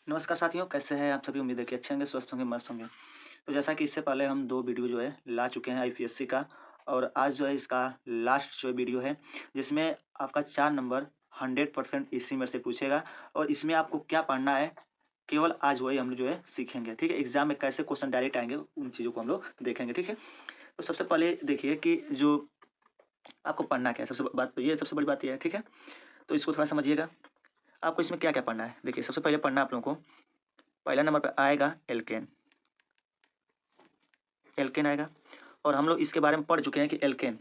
नमस्कार साथियों, कैसे हैं आप सभी? उम्मीद है कि अच्छे होंगे, स्वस्थ होंगे, मस्त होंगे। तो जैसा कि इससे पहले हम 2 वीडियो जो है ला चुके हैं आईपीएससी का और आज जो है इसका लास्ट जो वीडियो है, जिसमें आपका 4 नंबर 100% इसी में से पूछेगा और इसमें आपको क्या पढ़ना है, केवल आज वही हम लोग जो है सीखेंगे, ठीक है? एग्ज़ाम में कैसे क्वेश्चन डायरेक्ट आएँगे, उन चीज़ों को हम लोग देखेंगे, ठीक है? तो सबसे पहले देखिए कि जो आपको पढ़ना क्या है, सबसे बड़ी बात ये है, ठीक है? तो इसको थोड़ा समझिएगा। आपको इसमें क्या-क्या पढ़ना है? देखिए, सबसे पहले पढ़ना है आप लोगों को, पहला नंबर पे आएगा एल्केन। एल्केन आएगा और हम लोग इसके बारे में पढ़ चुके हैं कि एल्केन,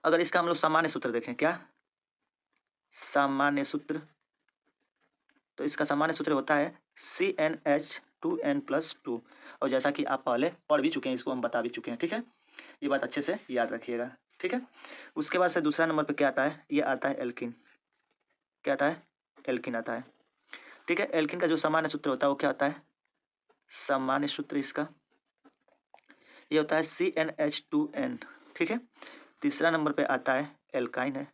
अगर इसका हम लोग सामान्य सूत्र देखें, क्या सामान्य सूत्र, तो इसका सामान्य सूत्र होता है CnH2n+2 और जैसा कि आप पहले पढ़ भी चुके हैं, इसको हम बता भी चुके हैं, ठीक है? ये बात अच्छे से याद रखिएगा, ठीक है? उसके बाद से दूसरा नंबर पे क्या आता है? ये आता है एल्किन। क्या आता है? एल्किन आता है, ठीक है? एल्किन का जो सामान्य सूत्र होता है वो क्या होता है? सामान्य सूत्र इसका ये होता है CnH2n, ठीक है? तीसरा नंबर पे आता है एल्काइन है।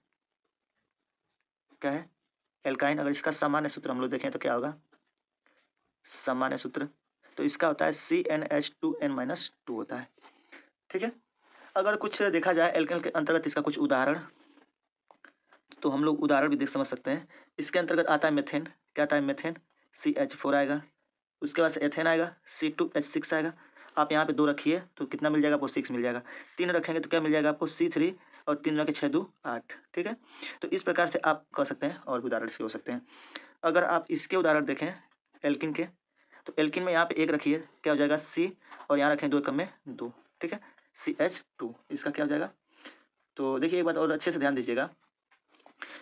क्या है? एल्काइन। अगर इसका सामान्य सूत्र हम लोग देखें तो क्या होगा? सामान्य सूत्र तो इसका होता है CnH2n-2 होता है, ठीक है? अगर कुछ देखा जाए एल्केन के अंतर्गत इसका कुछ उदाहरण, तो हम लोग उदाहरण भी देख समझ सकते हैं। इसके अंतर्गत आता है मेथेन। क्या आता है? मेथेन, CH4 आएगा। उसके बाद से एथेन आएगा, C2H6 आएगा। आप यहाँ पे 2 रखिए तो कितना मिल जाएगा आपको? 6 मिल जाएगा। 3 रखेंगे तो क्या मिल जाएगा आपको? C3 और 3 रखे 6 2 8, ठीक है? तो इस प्रकार से आप कर सकते हैं और भी उदाहरण इसके हो सकते हैं। अगर आप इसके उदाहरण देखें एल्किन के, तो एल्किन में यहाँ पे 1 रखिए, क्या हो जाएगा? C और यहाँ रखें 2 एकम में 2, ठीक है? CH2 इसका क्या हो जाएगा? तो देखिए एक बात और अच्छे से ध्यान दीजिएगा,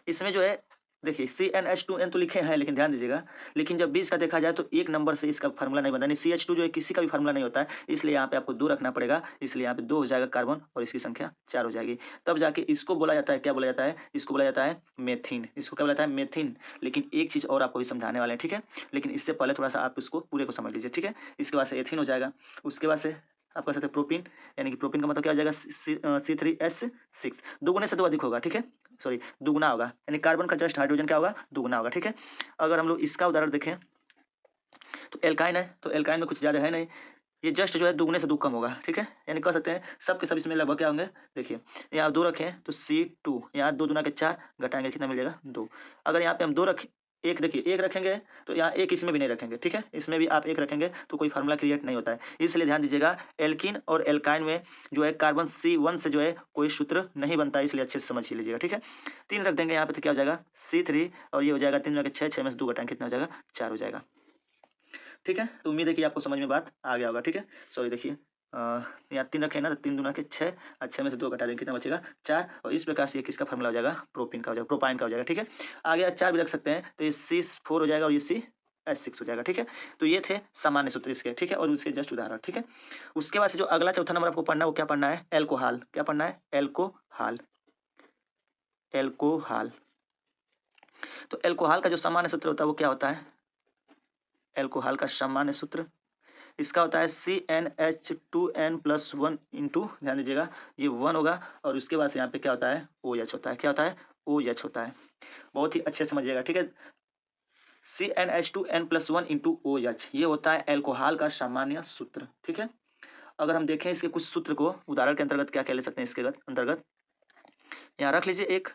इसमें जो है देखिए CnH2n तो लिखे हैं, लेकिन ध्यान दीजिएगा, लेकिन जब 20 का देखा जाए तो एक नंबर से इसका फार्मूला नहीं बनता, यानी CH2 जो है किसी का भी फार्मूला नहीं होता है, इसलिए यहाँ पे आपको 2 रखना पड़ेगा, इसलिए यहाँ पे 2 हो जाएगा कार्बन और इसकी संख्या 4 हो जाएगी। तब जाके इसको बोला जाता है, क्या बोला जाता है? इसको बोला जाता है मेथिन। इसको क्या बोला जाता है? मेथिन। लेकिन एक चीज़ और आपको भी समझाने वाले हैं, ठीक है? लेकिन इससे पहले थोड़ा-सा आप इसको पूरे को समझ लीजिए, ठीक है? इसके बाद से एथिन हो जाएगा, उसके बाद से आप कह सकते हैं प्रोपीन, यानी कि प्रोपीन का मतलब क्या हो जाएगा? C3H6, दुगुने से 2 अधिक होगा, ठीक है? सॉरी, दुगुना होगा, यानी कार्बन का जस्ट हाइड्रोजन क्या होगा? दुगुना होगा, ठीक है? अगर हम लोग इसका उदाहरण देखें तो एल्काइन है, तो एल्काइन में कुछ ज़्यादा है नहीं, ये जस्ट जो है दुगने से 2 कम होगा, ठीक है? यानी कह सकते हैं सब के सब इसमें लगभग क्या होंगे? देखिए, यहाँ 2 रखें तो C2, यहाँ 2 दूना के 4, घटाएँगे कितना मिल जाएगा? 2। अगर यहाँ पे हम 2 रखें, 1 देखिए 1 रखेंगे तो यहाँ 1 इसमें भी नहीं रखेंगे, ठीक है? इसमें भी आप 1 रखेंगे तो कोई फ़ॉर्मूला क्रिएट नहीं होता है। इसलिए ध्यान दीजिएगा, एल्कीन और एल्काइन में जो है कार्बन C1 से जो है कोई सूत्र नहीं बनता है, इसलिए अच्छे से समझ ही लीजिएगा, ठीक है? 3 रख देंगे यहाँ पे तो क्या हो जाएगा? C3 और ये हो जाएगा 3 दूना के 6, 6 में से 2 घटाएँगे कितना हो जाएगा? 4 हो जाएगा। ठीक है? तो उम्मीद है कि आपको समझ में बात आ गया होगा, ठीक है? सॉरी देखिए, यहाँ 3 रखे हैं ना, तो 3 दूना के 6 और 6 में से 2 घटा देंगे कितना बचेगा? 4 और इस प्रकार से ये किसका फ़ॉर्मूला हो जाएगा? प्रोपीन का हो जाएगा, प्रोपाइन का हो जाएगा, ठीक है? आगे 4 भी रख सकते हैं, तो ये C4 हो जाएगा और ये CH6 हो जाएगा, ठीक है? तो ये थे सामान्य सूत्र इसके, ठीक है? और उसके जस्ट उदाहरण, ठीक है? उसके बाद से जो अगला चौथा नंबर आपको पढ़ना है वो क्या पढ़ना है? एल्कोहल। क्या पढ़ना है? एल्कोहल। एल्कोहल। तो एल्कोहल का जो सामान्य सूत्र होता है वो क्या होता है? एल्कोहल का सामान्य सूत्र इसका होता है CnH2n+1 इंटू, ध्यान दीजिएगा, ये 1 होगा और उसके बाद से यहाँ पे क्या होता है? OH होता है। क्या होता है? OH होता है। बहुत ही अच्छे से समझिएगा, ठीक है? CnH2n+1 इंटू OH ये होता है एल्कोहल का सामान्य सूत्र, ठीक है? अगर हम देखें इसके कुछ सूत्र को उदाहरण के अंतर्गत क्या-क्या ले सकते हैं इसके अंतर्गत, यहाँ रख लीजिए 1,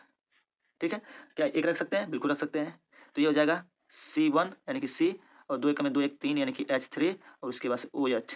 ठीक है? क्या 1 रख सकते हैं? बिल्कुल रख सकते हैं। तो ये हो जाएगा C1 यानी कि C और 2 एकम में 2 1 3 यानी कि H3 और उसके बाद से OH,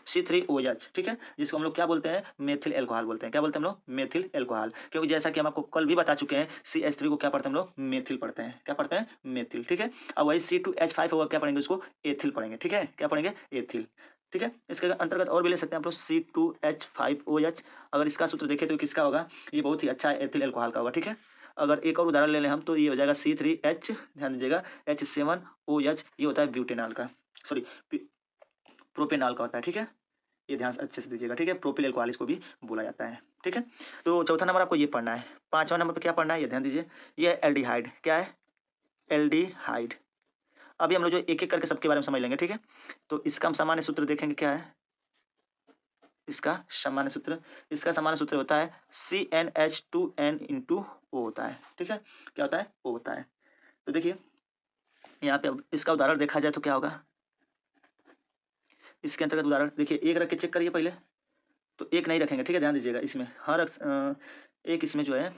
C3OH, ठीक है? जिसको हम लोग क्या बोलते हैं? मेथिल अल्कोहल बोलते हैं। क्या बोलते हैं हम लोग? Methyl alcohol. क्योंकि जैसा कि हम आपको कल भी बता चुके हैं, CH3 को क्या पढ़ते हैं हम लोग? मेथिल पढ़ते हैं। क्या पढ़ते हैं? मेथिल, ठीक है? अब वही C2H5 होगा, क्या पढ़ेंगे उसको? एथिल पढ़ेंगे, ठीक है? क्या पढ़ेंगे? एथिल, ठीक है? इसके अंतर्गत और भी ले सकते हैं आप लोग C2H5OH। अगर इसका सूत्र देखें तो किसका होगा? ये बहुत ही अच्छा एथिल अल्कोहल का होगा, ठीक है? अगर एक और उदाहरण ले लें हम तो ये हो जाएगा C3H, ध्यान दीजिएगा, H7OH ये होता है ब्यूटेनॉल का, सॉरी प्रोपेनॉल का होता है, ठीक है? ये ध्यान से अच्छे से दीजिएगा, ठीक है? प्रोपिल अल्कोहल इसको भी बोला जाता है, ठीक है? तो चौथा नंबर आपको ये पढ़ना है। पाँचवां नंबर पे क्या पढ़ना है ये ध्यान दीजिए, ये है एल्डिहाइड। क्या है? एल्डिहाइड। अभी हम लोग जो एक-एक करके सबके बारे में समझ लेंगे, ठीक है? तो इसका हम सामान्य सूत्र देखेंगे क्या है? इसका सामान्य सूत्र होता है CnH2n इंटू O होता है, ठीक है? क्या होता है? O होता है। तो देखिए यहाँ पे अब इसका उदाहरण देखा जाए तो क्या होगा, इसके अंतर्गत उदाहरण देखिए, एक रख के चेक करिए पहले, तो एक नहीं रखेंगे, ठीक है, ध्यान दीजिएगा इसमें एक इसमें जो है,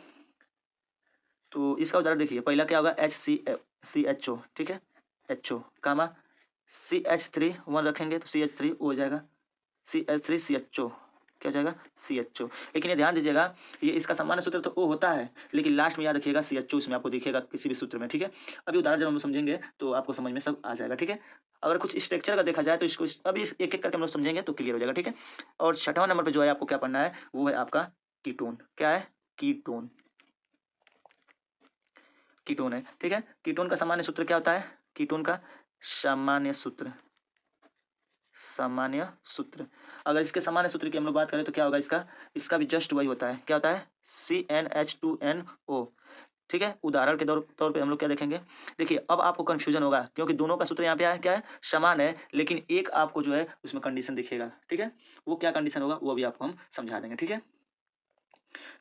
तो इसका उदाहरण देखिए, पहला क्या होगा, HCHO, ठीक है, HO कामा CH3 1 रखेंगे तो CH3 हो जाएगा, CH3 CHO क्या हो जाएगा, CHO। लेकिन ये ध्यान दीजिएगा, ये इसका सामान्य सूत्र तो O होता है, लेकिन लास्ट में याद रखिएगा CHO इसमें आपको दिखेगा किसी भी सूत्र में, ठीक है। अभी उदाहरण जब हम लोग समझेंगे तो आपको समझ में सब आ जाएगा, ठीक है। अगर कुछ स्ट्रक्चर का देखा जाए तो इसको अभी एक एक करके हम लोग समझेंगे तो क्लियर हो जाएगा, ठीक है। और छठवां नंबर पर जो है आपको क्या पढ़ना है, वो है आपका कीटोन। क्या है, कीटोन, कीटोन है, ठीक है। कीटोन का सामान्य सूत्र क्या होता है, कीटोन का सामान्य सूत्र, सामान्य सूत्र, अगर इसके सामान्य सूत्र की हम लोग बात करें तो क्या होगा, इसका भी जस्ट वही होता है, क्या होता है, CnH2nO, ठीक है। उदाहरण के तौर पे हम लोग क्या देखेंगे, देखिए अब आपको कंफ्यूजन होगा क्योंकि दोनों का सूत्र यहाँ पे आया क्या है, समान है, लेकिन एक आपको जो है उसमें कंडीशन दिखेगा, ठीक है। वो क्या कंडीशन होगा वो भी आपको हम समझा देंगे, ठीक है।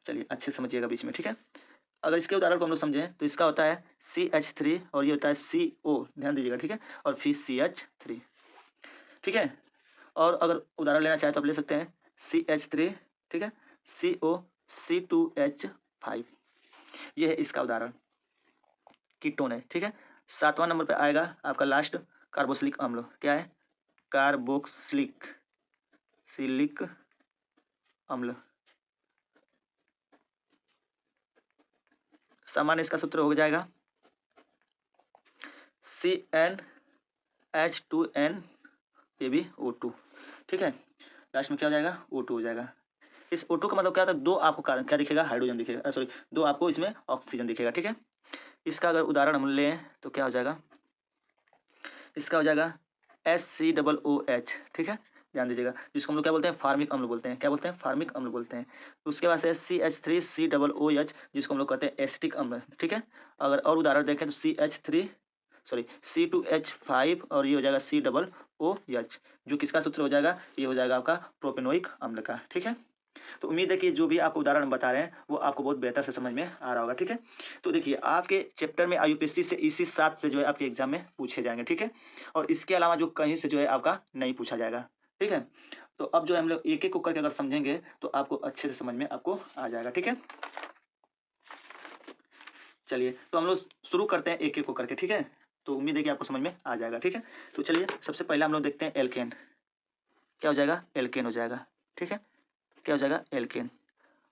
चलिए अच्छे समझिएगा बीच में, ठीक है। अगर इसके उदाहरण को हम लोग समझें तो इसका होता है CH3 और ये होता है CO, ध्यान दीजिएगा, ठीक है, और फिर CH3, ठीक है। और अगर उदाहरण लेना चाहे तो आप ले सकते हैं CH3, ठीक है, CO C2H5, ये है इसका उदाहरण, कीटोन है, ठीक है। सातवां नंबर पे आएगा आपका लास्ट कार्बोक्सिलिक अम्ल, क्या है, कार्बोक्सिलिक सिलिक अम्ल, सामान्य इसका सूत्र हो जाएगा CnH2n ये भी O2, ठीक है, लास्ट में क्या हो जाएगा, O2 हो जाएगा। इस O2 का मतलब क्या होता है, दो आपको कारण क्या दिखेगा, हाइड्रोजन दिखेगा, सॉरी दो आपको इसमें ऑक्सीजन दिखेगा, ठीक है। इसका अगर उदाहरण हम लें तो क्या हो जाएगा, इसका हो जाएगा HCOOH, ठीक है, ध्यान दीजिएगा, जिसको हम लोग क्या बोलते हैं, फार्मिक अम्ल बोलते हैं, क्या बोलते हैं, फार्मिक अम्ल बोलते हैं। उसके बाद CH3COOH जिसको हम लोग कहते हैं एसिटिक अम्ल, ठीक है। अगर और उदाहरण देखें तो C2H5 और ये हो जाएगा COOH, जो किसका सूत्र हो जाएगा, ये हो जाएगा आपका प्रोपेनोइक अम्ल का, ठीक है। तो उम्मीद है कि जो भी आपको उदाहरण बता रहे हैं वो आपको बहुत बेहतर से समझ में आ रहा होगा, ठीक है। तो देखिए आपके चैप्टर में IUPAC से इसी 7 से जो है आपके एग्जाम में पूछे जाएंगे, ठीक है। और इसके अलावा जो कहीं से जो है आपका नहीं पूछा जाएगा, ठीक है। तो अब जो है हम लोग एक एक को करके अगर समझेंगे तो आपको अच्छे से समझ में आपको आ जाएगा, ठीक है। चलिए तो हम लोग शुरू करते हैं एक एक को करके, ठीक है। तो उम्मीद है कि आपको समझ में आ जाएगा, ठीक है। तो चलिए सबसे पहले हम लोग देखते हैं एल्केन, क्या हो जाएगा, एल्केन हो जाएगा, ठीक है, क्या हो जाएगा, एल्केन।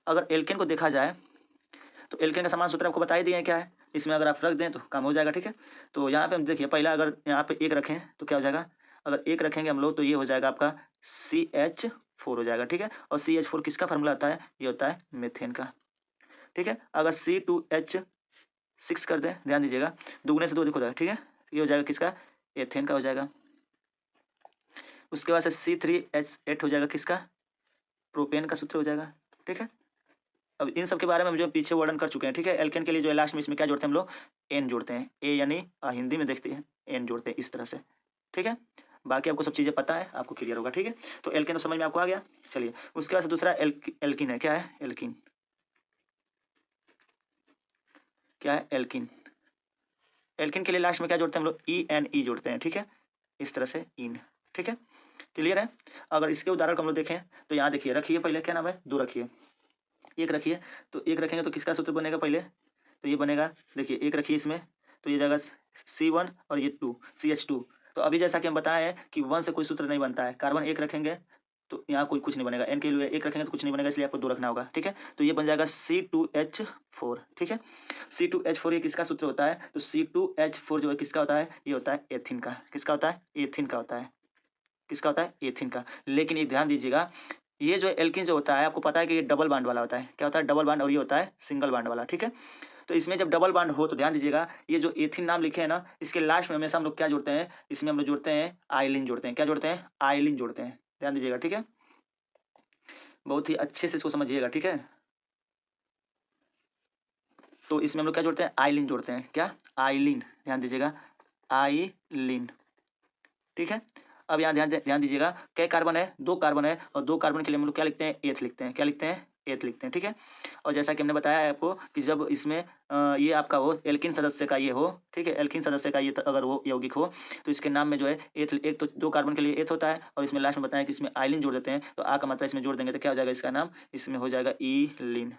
अगर एल्केन को देखा जाए तो एल्केन का समान सूत्र आपको बता ही दिए हैं क्या है, इसमें अगर आप रख दें तो काम हो जाएगा, ठीक है। तो यहाँ पे हम देखिए, पहला अगर यहाँ पे एक रखें तो क्या हो जाएगा, अगर एक रखेंगे हम लोग तो ये हो जाएगा आपका CH4 हो जाएगा, ठीक है। और CH4 किसका फार्मूला होता है, ये होता है मीथेन का, ठीक है। अगर C2H6 कर दें, ध्यान दीजिएगा, दुगने से दो देखो जाएगा, ठीक है, ये हो जाएगा किसका, एथेन का हो जाएगा। उसके बाद से C3H8 हो जाएगा किसका, प्रोपेन का सूत्र हो जाएगा, ठीक है। अब इन सब के बारे में हम जो पीछे वर्णन कर चुके हैं, ठीक है। एल्केन के लिए जो है लास्ट में इसमें क्या जोड़ते हैं हम लोग, एन जोड़ते हैं, ए यानी हिंदी में देखते हैं एन जोड़ते हैं इस तरह से, ठीक है। बाकी आपको सब चीज़ें पता है, आपको क्लियर होगा, ठीक है। तो एल्केन समझ में आपको आ गया। चलिए उसके बाद से दूसरा एल्किन है, क्या है, एल्किन, क्या है, एल्किन। एल्किन के लिए लास्ट में क्या जोड़ते हैं हम लोग, ENE जोड़ते हैं, ठीक है, इस तरह से इन, ठीक है, क्लियर है। अगर इसके उदाहरण को हम लोग देखें तो यहाँ देखिए, रखिए पहले क्या नाम है, दो रखिए, एक रखिए, तो एक रखेंगे तो किसका सूत्र बनेगा पहले, तो ये बनेगा, देखिए एक रखिए इसमें, तो ये जाएगा C1 और ये 2 CH2। तो अभी जैसा कि हम बताए हैं कि 1 से कोई सूत्र नहीं बनता है, कार्बन एक रखेंगे तो यहाँ कोई कुछ नहीं बनेगा, एन के लिए एक रखेंगे तो कुछ नहीं बनेगा, इसलिए आपको दो रखना होगा, ठीक है। तो ये बन जाएगा C2H4, ठीक है। C2H4 ये किसका सूत्र होता है, तो C2H4 जो है किसका होता है, ये होता है एथिन का, किसका होता है, एथिन का होता है, किसका होता है, एथिन का। लेकिन एक ध्यान दीजिएगा, ये जो एल्किन जो होता है आपको पता है कि ये डबल बांड वाला होता है, क्या होता है, डबल बांड, और ये होता है सिंगल बांड वाला, ठीक है। तो इसमें जब डबल बांड हो तो ध्यान दीजिएगा, ये जो एथिन नाम लिखे हैं ना, इसके लास्ट में हमेशा हम लोग क्या जोड़ते हैं, इसमें हम लोग जोड़ते हैं आइलिन जोड़ते हैं, क्या जोड़ते हैं, आइलिन जोड़ते हैं, ध्यान दीजिएगा, ठीक है। बहुत ही अच्छे से इसको समझिएगा, ठीक है। तो इसमें हम लोग क्या जोड़ते हैं, आइलिन जोड़ते हैं, क्या, आइलिन, ध्यान दीजिएगा, आइलिन, ठीक है। अब यहाँ ध्यान ध्यान दीजिएगा, कई कार्बन है, दो कार्बन है, और दो कार्बन के लिए हम लोग क्या लिखते हैं, एथ लिखते हैं, क्या लिखते हैं, एथ लिखते हैं, ठीक है। और जैसा कि हमने बताया है आपको कि जब इसमें ये आपका हो एल्किन सदस्य का ये हो, ठीक है, एल्किन सदस्य का ये अगर वो यौगिक हो तो इसके नाम में जो है एथ, एक तो 2 कार्बन के लिए एथ होता है और इसमें लास्ट में बताया कि इसमें आइलिन जोड़ देते हैं, तो आ का मात्रा इसमें जोड़ देंगे तो क्या हो जाएगा इसका नाम, इसमें हो जाएगा ईलिन।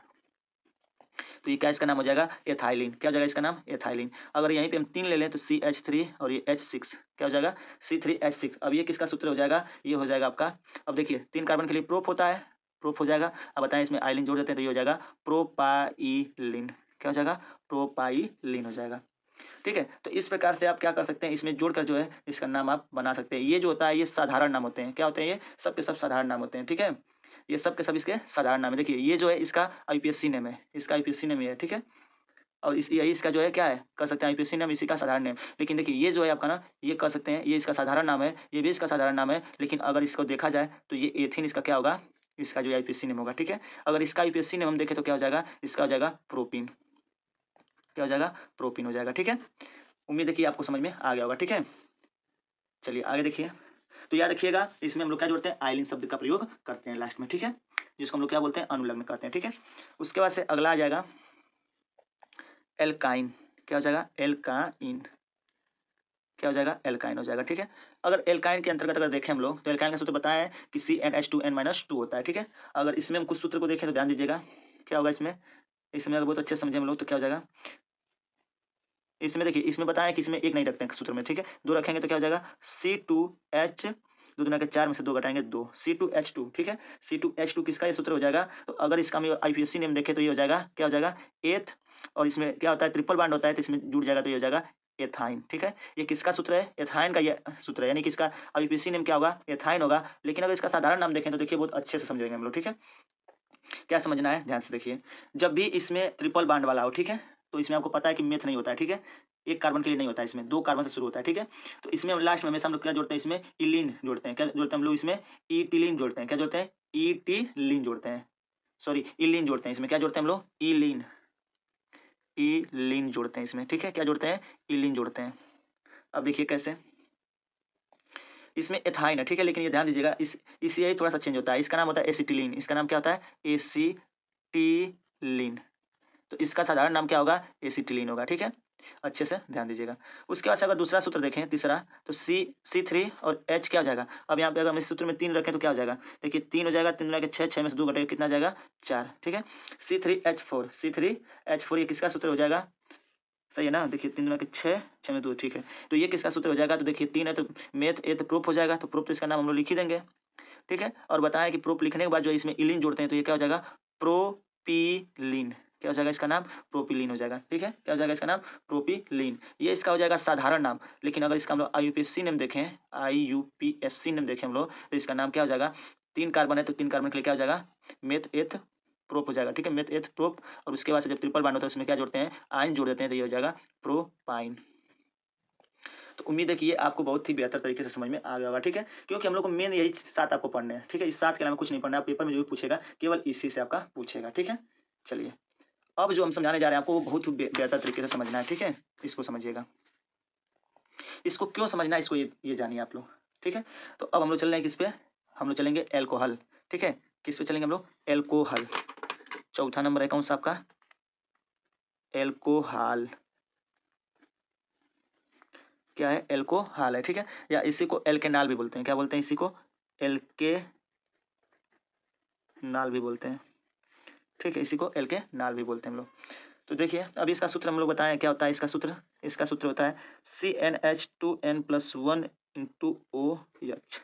तो ये क्या इसका नाम हो जाएगा, एथाइलिन। क्या हो जाएगा इसका नाम, एथाइलिन। अगर यहीं पे हम 3 ले लें तो CH3 और ये H6 क्या हो जाएगा, C3H6। अब ये किसका सूत्र हो जाएगा, ये हो जाएगा आपका, अब देखिए 3 कार्बन के लिए प्रोप होता है, प्रोप हो जाएगा। अब बताएं इसमें आइलिन जोड़ देते हैं तो ये हो जाएगा प्रोपाइलिन। क्या हो जाएगा, प्रोपाइलिन हो जाएगा, ठीक है। तो इस प्रकार से आप क्या कर सकते हैं, इसमें जोड़कर जो है इसका नाम आप बना सकते हैं। ये जो होता है ये साधारण नाम होते हैं, क्या होते हैं, ये सब के सब साधारण नाम होते हैं, ठीक है। ये सब के सब इसके साधारण नाम है। देखिए ये जो है इसका IUPAC नेम है, इसका IUPAC नेम ये है, ठीक है। और इस यही इसका जो है क्या है, कह सकते हैं IUPAC नेम इसी का साधारण नेम। लेकिन देखिए ये जो है आपका ना, ये कह सकते हैं ये इसका साधारण नाम है, ये भी इसका साधारण नाम है, लेकिन अगर इसको देखा जाए तो ये एथिन इसका क्या होगा, इसका जो IUPAC नेम होगा, ठीक है। अगर इसका IUPAC नेम हम देखें तो क्या हो जाएगा, इसका हो जाएगा प्रोपिन। क्या हो जाएगा, प्रोपिन हो जाएगा, ठीक है। उम्मीद है कि आपको समझ में आ गया होगा, ठीक है। चलिए आगे देखिए। तो याद रखिएगा इसमें हम लोग क्या जोड़ते हैं, आइलिन शब्द का प्रयोग करते हैं लास्ट में, ठीक है, जिसको हम लोग क्या बोलते हैं, अनुलग्न कहते हैं, ठीक है। उसके बाद से अगला आ जाएगा एल्काइन। क्या हो जाएगा, एल्काइन। क्या हो जाएगा, एल्काइन हो जाएगा, ठीक है। अगर एल्काइन के अंतर्गत अगर देखें हम लोग तो एल्काइन का सूत्र बताया है कि CnH2n-2 होता है, ठीक है। अगर इसमें हम कुछ सूत्र को देखें तो ध्यान दीजिएगा क्या होगा इसमें, इसमें अगर बहुत अच्छे से समझे हम लोग तो क्या हो जाएगा, इसमें देखिए इसमें बताया कि इसमें एक नहीं रखते हैं सूत्र में, ठीक है, 2 रखेंगे तो क्या हो जाएगा C2H, 2 दूना के 4 में से 2 घटाएंगे 2, C2H2, ठीक है। C2H2 किसका ये सूत्र हो जाएगा, तो अगर इसका हम IUPAC नेम देखें तो ये हो जाएगा, क्या हो जाएगा, एथ, और इसमें क्या होता है ट्रिपल बॉन्ड होता है तो इसमें जुड़ जाएगा तो ये हो जाएगा एथाइन, ठीक है। ये किसका सूत्र है, एथाइन का ये सूत्र है, यानी कि इसका IUPAC नेम क्या होगा, एथाइन होगा। लेकिन अगर इसका साधारण नाम देखें तो देखिए बहुत अच्छे से समझेंगे हम लोग, ठीक है। क्या समझना है, ध्यान से देखिए, जब भी इसमें ट्रिपल बॉन्ड वाला हो, ठीक है, तो इसमें आपको पता है कि मेथ नहीं होता है, ठीक है, एक कार्बन के लिए नहीं होता है, इसमें 2 कार्बन से शुरू होता है, ठीक है। तो इसमें लास्ट में हमेशा हम लोग क्या जोड़ते हैं, इसमें इलिन जोड़ते हैं, क्या जोड़ते हैं हम लोग, इसमें ईटिलिन जोड़ते हैं, क्या जोड़ते हैं, ईटिलिन जोड़ते हैं, सॉरी इलिन जोड़ते हैं, इसमें क्या जोड़ते हैं हम लोग, इलिन, इलिन जोड़ते हैं इसमें, ठीक है, क्या जोड़ते हैं, इलिन जोड़ते हैं। अब देखिए कैसे, इसमें एथाइन है, ठीक है, लेकिन ये ध्यान दीजिएगा इस यही थोड़ा सा चेंज होता है, इसका नाम होता है एसिटिलीन, इसका नाम क्या होता है, एसिटिलीन। तो इसका साधारण नाम क्या होगा, एसिटिलीन होगा, ठीक है, अच्छे से ध्यान दीजिएगा। उसके बाद से अगर दूसरा सूत्र देखें तीसरा, तो C3 और H क्या हो जाएगा। अब यहाँ पे अगर हम इस सूत्र में 3 रखें तो क्या हो जाएगा, देखिए 3 हो जाएगा, 3 लगा के 6, 6 में से 2 घटेगा कितना जाएगा, 4, ठीक है। C3H4, C3H4 ये किसका सूत्र हो जाएगा, सही है ना, देखिए 3 लगा के 6, 6 में 2, ठीक है। तो ये किसका सूत्र हो जाएगा, तो देखिए 3 है तो मेथ एथ प्रोप हो जाएगा, तो प्रोप तो इसका नाम हम लोग लिख ही देंगे, ठीक है। और बताया कि प्रोप लिखने के बाद जो इसमें इलिन जोड़ते हैं तो ये क्या हो जाएगा, प्रोपिलीन। क्या हो जाएगा इसका नाम, प्रोपिलीन हो जाएगा, ठीक है। क्या हो जाएगा इसका नाम, प्रोपिलीन। ये इसका हो जाएगा साधारण नाम। लेकिन अगर इसका हम लोग IUPAC नेम देखें, IUPAC नेम देखें हम लोग तो इसका नाम क्या हो जाएगा, 3 कार्बन है तो 3 कार्बन के लिए क्या हो जाएगा, मेथ एथ प्रोप हो जाएगा, ठीक है, मेथ एथ प्रोप। और उसके बाद से जब ट्रिपल बॉन्ड होता है उसमें क्या जोड़ते हैं, आयन जोड़ देते हैं तो ये हो जाएगा प्रोपाइन। तो उम्मीद है कि ये आपको बहुत ही बेहतर तरीके से समझ में आ गया होगा, ठीक है, क्योंकि हम लोग को मेन यही 7 आपको पढ़ने हैं, ठीक है। इस 7 के अलावा कुछ नहीं पढ़ना है, पेपर में जो भी पूछेगा केवल इसी से आपका पूछेगा, ठीक है। चलिए अब जो हम समझाने जा रहे हैं आपको वो बहुत ही बेहतर तरीके से समझना है, ठीक है, इसको समझिएगा। इसको क्यों समझना है, इसको ये जानिए आप लोग, ठीक है। तो अब हम लोग चल रहे हैं किस पे, हम लोग चलेंगे एल्कोहल, ठीक है, किस पे चलेंगे हम लोग, एल्कोहल। चौथा नंबर है कौन सा आपका, एल्कोहल। क्या है, एल्कोहल है, ठीक है, या इसी को एल्केनाल भी बोलते हैं, क्या बोलते हैं, इसी को एल्केनाल भी बोलते हैं, ठीक है, इसी को एल्केनाल भी बोलते हैं हम लोग। तो देखिए अब इसका सूत्र हम लोग बताएं क्या होता है, इसका सूत्र होता है CnH2n+1 × OH,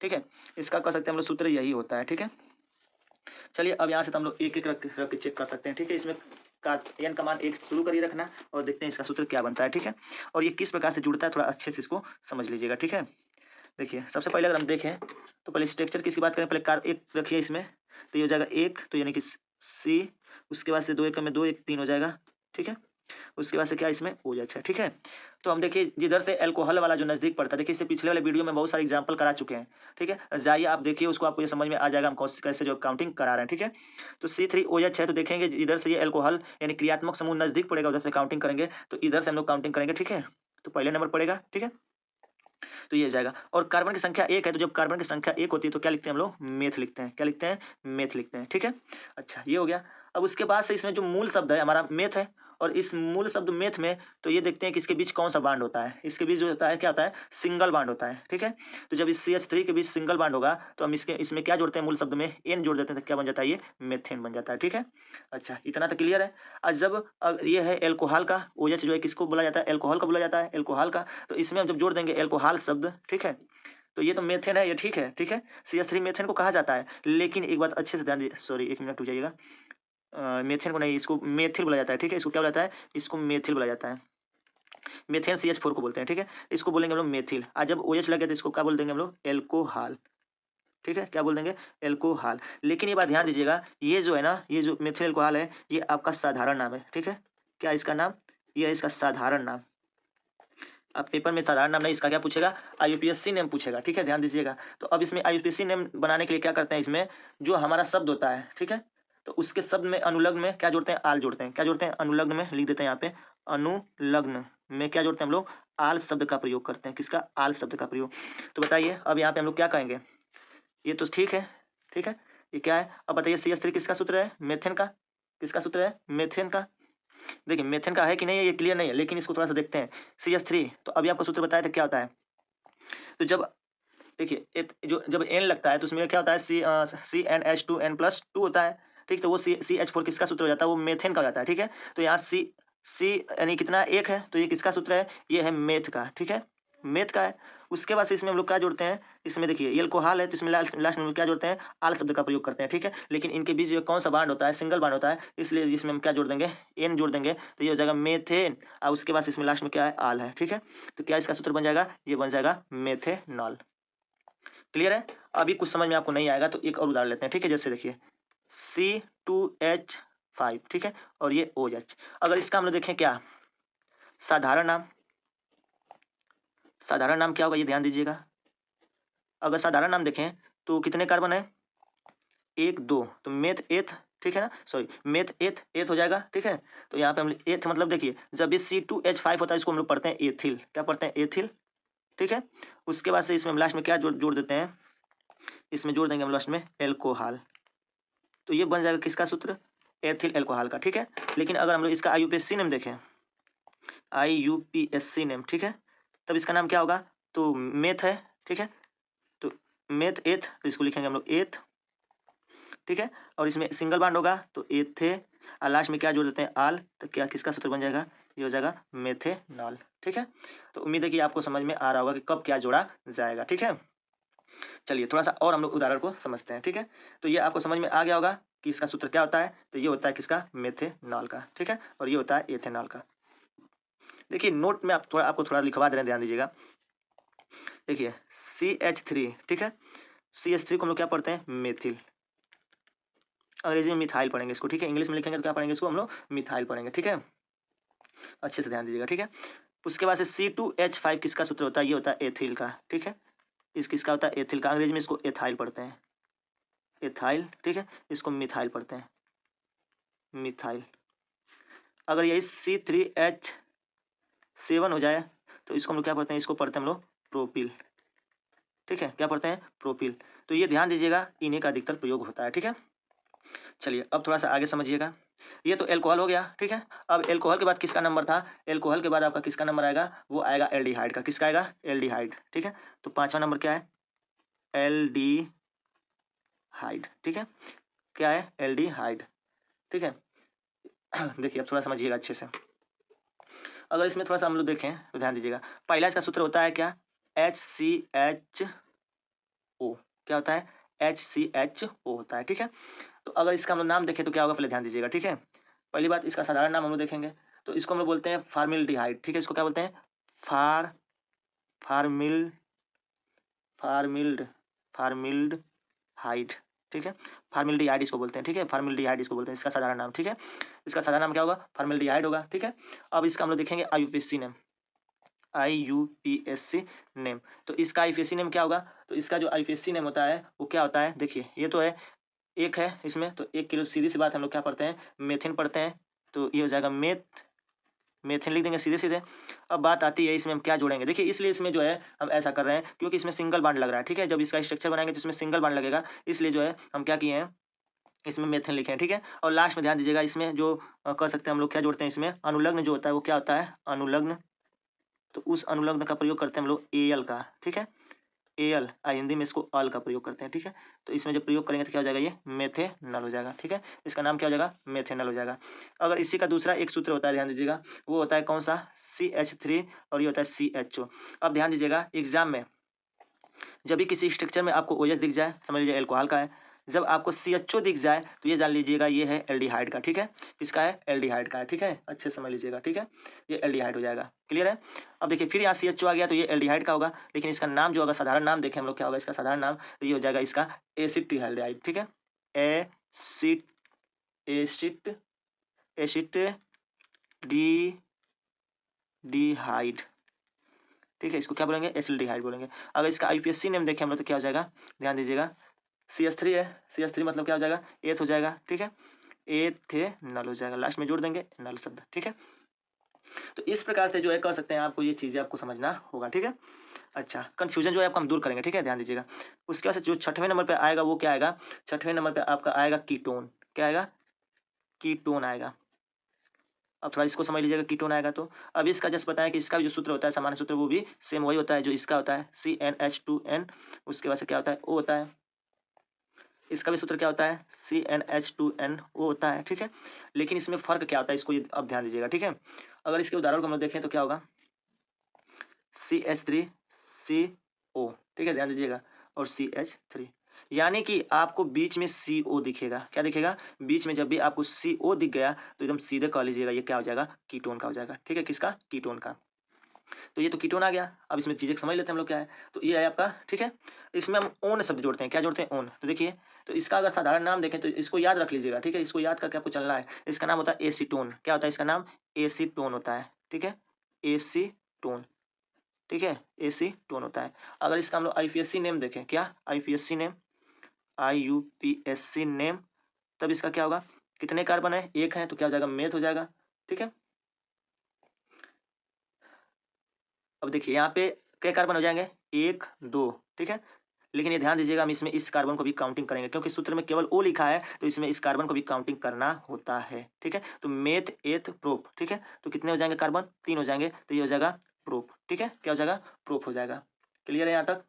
ठीक है। इसका कह सकते हैं हम लोग सूत्र यही होता है, ठीक है। चलिए अब यहाँ से तो हम लोग एक एक रख के चेक कर सकते हैं, ठीक है। इसमें एन का मान 1 शुरू करिए रखना और देखते हैं इसका सूत्र क्या बनता है, ठीक है। और ये किस प्रकार से जुड़ता है थोड़ा अच्छे से इसको समझ लीजिएगा, ठीक है। देखिए सबसे पहले अगर हम देखें तो पहले स्ट्रक्चर की बात करें, पहले कार्ब 1 रखिए इसमें, तो ये हो जाएगा 1, तो यानी कि C। उसके बाद से 2 1 में 2 1 3 हो जाएगा, ठीक है। उसके बाद से क्या इसमें OH है, ठीक है। तो हम देखिए जिधर से एल्कोहल वाला जो नजदीक पड़ता है, देखिए इससे पिछले वाले वीडियो में बहुत सारे एग्जांपल करा चुके हैं, ठीक है, जाइए आप देखिए उसको, आपको ये समझ में आ जाएगा हम कैसे जो काउंटिंग करा रहे हैं, ठीक है। तो C3OH है, तो देखेंगे इधर से ये एल्कोहल यानी क्रियात्मक समूह नजदीक पड़ेगा, उधर से काउंटिंग करेंगे, तो इधर से हम लोग काउंटिंग करेंगे, ठीक है। तो पहले नंबर पड़ेगा, ठीक है। तो ये हो जाएगा। और कार्बन की संख्या 1 है, तो जब कार्बन की संख्या 1 होती है तो क्या लिखते हैं हम लोग? मेथ लिखते हैं। क्या लिखते हैं? मेथ लिखते हैं, ठीक है? अच्छा, ये हो गया। अब उसके बाद से इसमें जो मूल शब्द है हमारा मेथ है, और इस मूल शब्द मेथ में तो ये देखते हैं कि इसके बीच कौन-सा बॉन्ड होता है। इसके बीच जो होता है क्या होता है? सिंगल बॉन्ड होता है, ठीक है? तो जब इस CH3 के बीच सिंगल बॉन्ड होगा तो हम इसमें क्या जोड़ते हैं मूल शब्द में? N जोड़ देते हैं, तो क्या बन जाता है ये? मेथेन बन जाता है, ठीक है? अच्छा, इतना तो क्लियर है। जब ये है अल्कोहल का, OH जो है किसको बोला जाता है? अल्कोहल को बोला जाता है, अल्कोहल का। तो इसमें हम जब जोड़ देंगे अल्कोहल शब्द, ठीक है? तो ये तो मेथेन है, ये ठीक है, ठीक है? CH3 मेथेन को कहा जाता है। लेकिन एक बात अच्छे से ध्यान दीजिए, सॉरी 1 मिनट रुक जाइएगा। मेथेन को नहीं, इसको मेथिल बोला जाता है, ठीक है? इसको क्या बोला जाता है? इसको मेथिल बोला जाता है। मेथेन CH4 को बोलते हैं, ठीक है? इसको बोलेंगे हम लोग मेथिल। जब OH लगे तो इसको क्या बोल देंगे हम लोग? एल्कोहल, ठीक है? क्या बोल देंगे? एल्कोहल। लेकिन ये बात ध्यान दीजिएगा, ये जो है ना, ये जो मेथिल एल्कोहल है, ये आपका साधारण नाम है, ठीक है? क्या है इसका नाम? ये है इसका साधारण नाम। अब पेपर में साधारण नाम नहीं, इसका क्या पूछेगा? IUPAC नेम पूछेगा, ठीक है? ध्यान दीजिएगा। तो अब इसमें IUPAC नेम बनाने के लिए क्या करते हैं, इसमें जो हमारा शब्द होता है, ठीक है? तो उसके शब्द में अनुलग्न में क्या जोड़ते हैं? आल जोड़ते हैं। क्या जोड़ते हैं? अनुलग्न में लिख देते हैं यहाँ पे, अनुलग्न में क्या जोड़ते हैं हम लोग? आल शब्द का प्रयोग करते हैं। किसका? आल शब्द का प्रयोग। तो बताइए अब यहाँ पे हम लोग क्या कहेंगे? ये तो ठीक है, ठीक है? ये क्या है? अब बताइए CH3 किसका सूत्र है? मेथेन का। किसका सूत्र है? मेथेन का। देखिए मेथेन का है कि नहीं है ये क्लियर नहीं है, लेकिन इसको थोड़ा सा देखते हैं। CH3, तो अभी आपको सूत्र बताया था क्या होता है? तो जब देखिए जो जब N लगता है तो उसमें क्या होता है? CnH2 N+2 होता है, ठीक? तो वो CH4 किसका सूत्र हो जाता है? वो मेथेन का हो जाता है, ठीक है? तो यहाँ C यानी कितना 1 है, तो ये किसका सूत्र है? ये है मेथ का, ठीक है? मेथ का है। उसके बाद से इसमें हम लोग क्या जोड़ते हैं? इसमें देखिए ये अल्कोहल है, तो इसमें लास्ट में हम लोग क्या जोड़ते हैं? आल शब्द का प्रयोग करते हैं, ठीक है? लेकिन इनके बीच जो कौन सा बॉन्ड होता है? सिंगल बॉन्ड होता है, इसलिए इसमें हम क्या जोड़ देंगे? N जोड़ देंगे, तो ये हो जाएगा मेथेन। और उसके बाद इसमें लास्ट में क्या है? आल है, ठीक है? तो क्या इसका सूत्र बन जाएगा? ये बन जाएगा मेथेनॉल। क्लियर है? अभी कुछ समझ में आपको नहीं आएगा तो एक और उदाहरण लेते हैं, ठीक है? जैसे देखिए C2H5, ठीक है? और ये OH। अगर इसका हम लोग देखें क्या? साधारण नाम। साधारण नाम क्या होगा ये ध्यान दीजिएगा। अगर साधारण नाम देखें तो कितने कार्बन है? 1 2, तो मेथ एथ, ठीक है ना? सॉरी मेथ एथ, एथ हो जाएगा, ठीक है? तो यहाँ पे हम एथ मतलब देखिए जब ये C2H5 होता है इसको हम लोग पढ़ते हैं एथिल। क्या पढ़ते हैं? एथिल, ठीक है? उसके बाद से इसमें हम लास्ट में क्या जोड़ जोड़ देते हैं? इसमें जोड़ देंगे हम लास्ट में एल्कोहल। तो ये बन जाएगा किसका सूत्र? एथिल एल्कोहल का, ठीक है? लेकिन अगर हम लोग इसका IUPAC नेम देखें, IUPAC नेम, ठीक है? तब इसका नाम क्या होगा? तो मेथ है, ठीक है? तो मेथ एथ, तो इसको लिखेंगे हम लोग एथ, ठीक है? और इसमें सिंगल बॉन्ड होगा तो एथे, और लास्ट में क्या जोड़ देते हैं? आल। तो क्या किसका सूत्र बन जाएगा? ये हो जाएगा मेथेनॉल, ठीक है? तो उम्मीद है कि आपको समझ में आ रहा होगा कि कब क्या जोड़ा जाएगा, ठीक है? चलिए थोड़ा सा और हम लोग उदाहरण को समझते हैं, ठीक है? तो ये आपको समझ में आ गया होगा कि इसका सूत्र क्या होता है। तो ये होता है किसका? मेथेनॉल का, ठीक है? और ये होता है एथेनॉल का। देखिए नोट में आपको थोड़ा लिखवा दे रहे हैं, ध्यान दीजिएगा। देखिए CH3, ठीक है? CH3 को हम लोग क्या पढ़ते हैं? मेथिल। अंग्रेजी में मिथाइल पढ़ेंगे इसको, ठीक है? इंग्लिश में लिखेंगे तो क्या पढ़ेंगे इसको हम लोग? मिथाइल पढ़ेंगे, ठीक है? अच्छे से ध्यान दीजिएगा, ठीक है? उसके बाद से C2H5 किसका सूत्र होता है? ये होता है एथिल का, ठीक है? किसका होता है? एथिल का। अंग्रेजी में इसको एथाइल पढ़ते हैं, एथाइल, ठीक है? इसको मिथाइल पढ़ते हैं, मिथाइल। अगर यही C3H7 हो जाए तो इसको हम लोग क्या पढ़ते हैं? इसको पढ़ते हैं हम लोग प्रोपिल, ठीक है? क्या पढ़ते हैं? प्रोपिल। तो ये ध्यान दीजिएगा, इन्हीं का अधिकतर प्रयोग होता है, ठीक है? चलिए अब थोड़ा सा आगे समझिएगा। ये तो एल्कोहल हो गया, ठीक है? अब एल्कोहल के बाद किसका नंबर था? एल्कोहल के बाद आपका किसका नंबर आएगा? वो आएगा एल्डिहाइड का। किसका आएगा? एल्डिहाइड, ठीक है? तो 5वां नंबर क्या है? एल्डिहाइड, ठीक है? क्या है? एल्डिहाइड, ठीक है? देखिए अब थोड़ा समझिएगा अच्छे से। अगर इसमें थोड़ा सा हम लोग देखें तो ध्यान दीजिएगा। पहला इसका सूत्र होता है क्या? HCHO। क्या होता है? HCHO होता है, ठीक है? तो अगर इसका हम लोग नाम देखें तो क्या होगा पहले ध्यान दीजिएगा, ठीक है? पहली बात इसका साधारण नाम हम लोग देखेंगे तो इसको हम लोग बोलते हैं फार्मिल्डिहाइड, ठीक है? इसको क्या बोलते हैं? फार्मिल फार्मिल्ड फार्मिल्डहाइड, ठीक है? फार्मिल्डिहाइड इसको बोलते हैं, ठीक है? फार्मिल्डिहाइड इसको बोलते हैं, इसका साधारण नाम, ठीक है? इसका साधारण नाम क्या होगा? फार्मिल्डिहाइड होगा, ठीक है? अब इसका हम लोग देखेंगे IUPAC नेम, IUPAC नेम। तो इसका IUPAC नेम क्या होगा? तो इसका जो IUPAC नेम होता है वो क्या होता है? देखिए ये तो है, एक है इसमें, तो 1 किलो, सीधी सी बात हम लोग क्या पढ़ते हैं? मेथिन पढ़ते हैं, तो ये हो जाएगा मेथिन लिख देंगे सीधे सीधे। अब बात आती है इसमें हम क्या जोड़ेंगे। देखिए इसलिए इसमें जो है हम ऐसा कर रहे हैं क्योंकि इसमें सिंगल बॉन्ड लग रहा है, ठीक है। जब इसका स्ट्रक्चर बनाएंगे तो इसमें सिंगल बॉन्ड लगेगा, इसलिए जो है हम क्या किए हैं, इसमें मेथिन लिखे हैं, ठीक है। और लास्ट में ध्यान दीजिएगा इसमें जो कह सकते हैं हम लोग क्या जोड़ते हैं, इसमें अनुलग्न जो होता है वो क्या होता है, अनुलग्न। तो उस अनुलग्न का प्रयोग करते हैं हम लोग एल का, ठीक है। एल हिंदी में इसको अल का प्रयोग करते हैं, ठीक है। तो इसमें जब प्रयोग करेंगे तो क्या हो जाएगा, ये मेथेनल हो जाएगा, ठीक है। इसका नाम क्या हो जाएगा, मेथेनल हो जाएगा। अगर इसी का दूसरा एक सूत्र होता है, ध्यान दीजिएगा, वो होता है कौन सा, CH3 और ये होता है CHO। अब ध्यान दीजिएगा एग्जाम में जब भी किसी स्ट्रक्चर में आपको OH दिख जाए, समझ लीजिए एल्कोहल का है, जब आपको CHO दिख जाए तो ये जान लीजिएगा ये है एल्डिहाइड का, ठीक है। किसका है, एल्डिहाइड का है, ठीक है। अच्छे समझ लीजिएगा, ठीक है, ये एल्डिहाइड हो जाएगा, क्लियर है। अब देखिए फिर यहाँ CHO आ गया तो ये एल्डिहाइड का होगा, लेकिन इसका नाम जो होगा साधारण नाम देखें हम लोग क्या होगा इसका साधारण नाम, तो ये हो जाएगा इसका एसिटिल्डिहाइड, ठीक है। एसिट एसिट एसिटिल्डिहाइड, ठीक है। इसको क्या बोलेंगे, एसिल्डिहाइड बोलेंगे। अगर इसका IUPAC नेम देखें हम लोग तो क्या हो जाएगा, ध्यान दीजिएगा, CH3 है, CH3 मतलब क्या हो जाएगा, एथ हो जाएगा, ठीक है। एथेनल हो जाएगा, लास्ट में जोड़ देंगे नल शब्द, ठीक है। तो इस प्रकार से जो है कह सकते हैं आपको ये चीजें आपको समझना होगा, ठीक है। अच्छा, कंफ्यूजन जो है आपका हम दूर करेंगे, ठीक है, ध्यान दीजिएगा। उसके बाद जो छठवें नंबर पे आएगा वो क्या आएगा, छठवें नंबर पे आपका आएगा कीटोन। क्या आएगा, कीटोन आएगा। अब थोड़ा इसको समझ लीजिएगा, कीटोन आएगा तो अब इसका जस्ट बताएं कि इसका भी जो सूत्र होता है सामान्य सूत्र वो भी सेम वही होता है जो इसका होता है, CnH2n। उसके बाद से क्या होता है, O होता है। इसका भी सूत्र क्या होता है, CnH2nO होता है, ठीक है। लेकिन इसमें फर्क क्या होता है, इसको अब ध्यान दीजिएगा, ठीक है। अगर इसके उदाहरण को हम लोग देखें तो क्या होगा, CH3CO, ठीक है, ध्यान दीजिएगा, और CH3, यानी कि आपको बीच में CO दिखेगा। क्या दिखेगा, बीच में जब भी आपको CO दिख गया तो एकदम सीधे कह लीजिएगा ये क्या हो जाएगा, कीटोन का हो जाएगा, ठीक है। किसका, कीटोन का। तो ये तो कीटोन आ गया। अब इसमें चीजें समझ लेते हैं हम लोग क्या है। तो ये है आपका, ठीक है। इसमें हम ओन शब्द जोड़ते हैं, क्या जोड़ते हैं, ओन। तो देखिए, तो इसका अगर साधारण नाम देखें तो इसको याद रख लीजिएगा, ठीक है। इसको याद करके आपको चलना है। इसका नाम होता है एसीटोन। क्या होता है इसका नाम, एसीटोन होता है, ठीक है, एसीटोन, ठीक है, एसीटोन होता है। अगर इसका हम लोग IUPAC नेम देखें, क्या IUPAC नेम, IUPAC नेम, तब इसका क्या होगा, कितने कार्बन है, एक है, तो क्या हो जाएगा, मेथ हो जाएगा, ठीक है। अब देखिए यहाँ पे क्या कार्बन हो जाएंगे, एक दो, ठीक है। लेकिन ये ध्यान दीजिएगा हम इसमें इस कार्बन को भी काउंटिंग करेंगे क्योंकि सूत्र में केवल O लिखा है, तो इसमें इस कार्बन को भी काउंटिंग करना होता है, ठीक है। तो मेथ एथ प्रोप, ठीक है। तो कितने हो जाएंगे कार्बन, 3 हो जाएंगे, तो ये हो जाएगा प्रोप, ठीक है। क्या हो जाएगा, प्रोप हो जाएगा। क्लियर है, यहाँ तक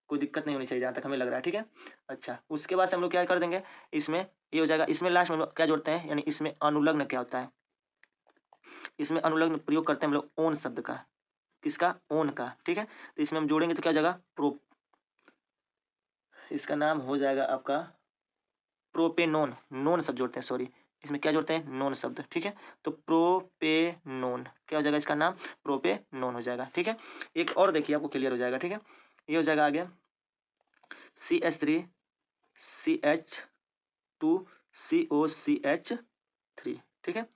कोई दिक्कत नहीं होनी चाहिए जहाँ तक हमें लग रहा है, ठीक है। अच्छा, उसके बाद से हम लोग क्या कर देंगे, इसमें ये हो जाएगा। इसमें लास्ट में हम लोग क्या जोड़ते हैं, यानी इसमें अनुलग्न क्या होता है, इसमें अनुलग्न प्रयोग करते हैं हम लोग ओन शब्द का। किसका, ओन का, ठीक है। तो इसमें हम जोड़ेंगे तो क्या हो जाएगा, प्रोप, इसका नाम हो जाएगा आपका प्रोपेनोन। नोन शब्द जोड़ते हैं, सॉरी, इसमें क्या जोड़ते हैं, नोन शब्द, ठीक है। तो प्रोपेनोन क्या हो जाएगा, इसका नाम प्रोपेनोन हो जाएगा, ठीक है। एक और देखिए आपको क्लियर हो जाएगा, ठीक है। ये हो जाएगा आगे CH3 CH2 COCH3, ठीक है।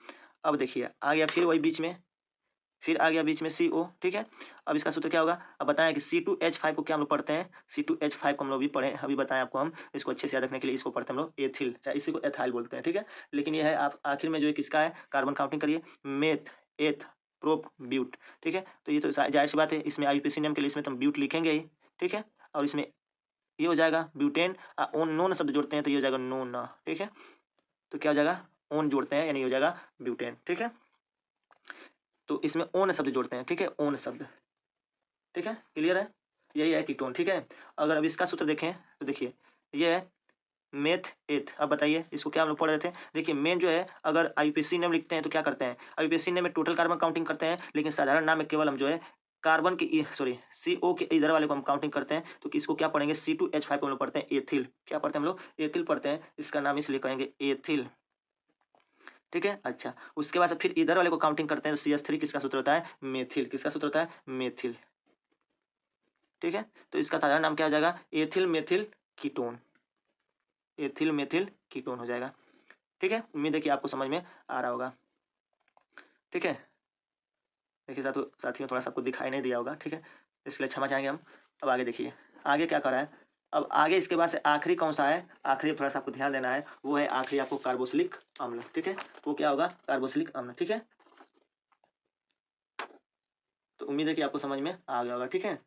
अब देखिए आ गया फिर वही बीच में, फिर आ गया बीच में CO, ठीक है। अब इसका सूत्र क्या होगा, अब बताएं कि C2H5 को क्या हम लोग पढ़ते हैं, C2H5 को हम लोग भी पढ़े, अभी बताएं आपको हम, इसको अच्छे से याद रखने के लिए इसको पढ़ते हैं हम लोग एथिल, चाहे इसी को एथाइल बोलते हैं, ठीक है। लेकिन ये है आप आखिर में जो है किसका है, कार्बन काउंटिंग करिए, मेथ एथ प्रोप ब्यूट, ठीक है। तो ये तो जाहिर सी बात है, इसमें IUPAC नेम के लिए इसमें तो हम ब्यूट लिखेंगे ही, ठीक है। और इसमें ये हो जाएगा ब्यूटेन, ओन नोन शब्द जोड़ते हैं तो ये हो जाएगा नोन, ठीक है। तो क्या हो जाएगा, ओन जोड़ते हैं यानी हो जाएगा ब्यूटेन, ठीक है। तो इसमें ओन शब्द जोड़ते हैं, ठीक है, ओन शब्द, ठीक है, क्लियर है। यही है कीटोन, ठीक है। अगर अब इसका सूत्र देखें तो देखिए ये है मेथ एथ। अब बताइए इसको क्या हम लोग पढ़ रहे थे, देखिए मेन जो है अगर IUPAC नेम लिखते हैं तो क्या करते हैं, IUPAC नेम में टोटल कार्बन काउंटिंग करते हैं, लेकिन साधारण नाम में केवल हम जो है कार्बन की, सॉरी, CO के इधर वाले को हम काउंटिंग करते हैं। तो इसको क्या पढ़ेंगे, C2H5 को हम लोग पढ़ते हैं एथिल। क्या पढ़ते हैं हम लोग, एथिल पढ़ते हैं, इसका नाम इसलिए कहेंगे एथिल, ठीक है। अच्छा, उसके बाद से फिर इधर वाले को काउंटिंग करते हैं तो CH3 किसका सूत्र होता है, मेथिल, किसका सूत्र होता है, मेथिल, ठीक है। तो इसका साधारण नाम क्या हो जाएगा, ethyl methyl ketone, ethyl methyl ketone हो जाएगा, ठीक है। उम्मीद है कि आपको समझ में आ रहा होगा, ठीक है। देखिए साथियों थोड़ा सा आपको दिखाई नहीं दिया होगा, ठीक है, इसके लिए क्षमा चाहेंगे हम। अब आगे देखिए आगे क्या कर रहा है, अब आगे इसके बाद से आखिरी कौन सा है, आखिरी थोड़ा सा आपको ध्यान देना है, वो है आखिरी आपको कार्बोक्सिलिक अम्ल, ठीक है। वो क्या होगा, कार्बोक्सिलिक अम्ल, ठीक है। उम्मीद है कि आपको समझ में आ गया होगा। ठीक है,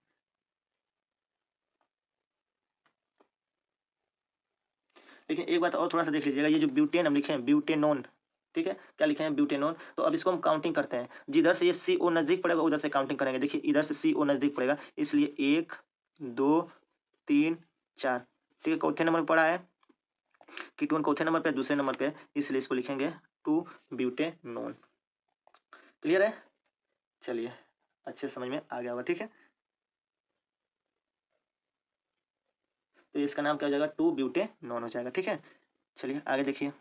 लेकिन एक बात और थोड़ा सा देख लीजिएगा, ये जो ब्यूटेन हम लिखे हैं ब्यूटेनोन, ठीक है, क्या लिखे हैं ब्यूटेनोन। तो अब इसको हम काउंटिंग करते हैं, जिधर से ये सी ओ नजदीक पड़ेगा उधर से काउंटिंग करेंगे। देखिए इधर से सी ओ नजदीक पड़ेगा, इसलिए 1 2 3 4। ठीक है, चौथे नंबर पर पड़ा है कीटोन, चौथे नंबर पे दूसरे नंबर पे, इसलिए इसको लिखेंगे 2 ब्यूटेनोन। क्लियर है, चलिए अच्छे समझ में आ गया होगा। ठीक है, तो इसका नाम क्या हो जाएगा 2 ब्यूटेनोन हो जाएगा। ठीक है, चलिए आगे देखिए।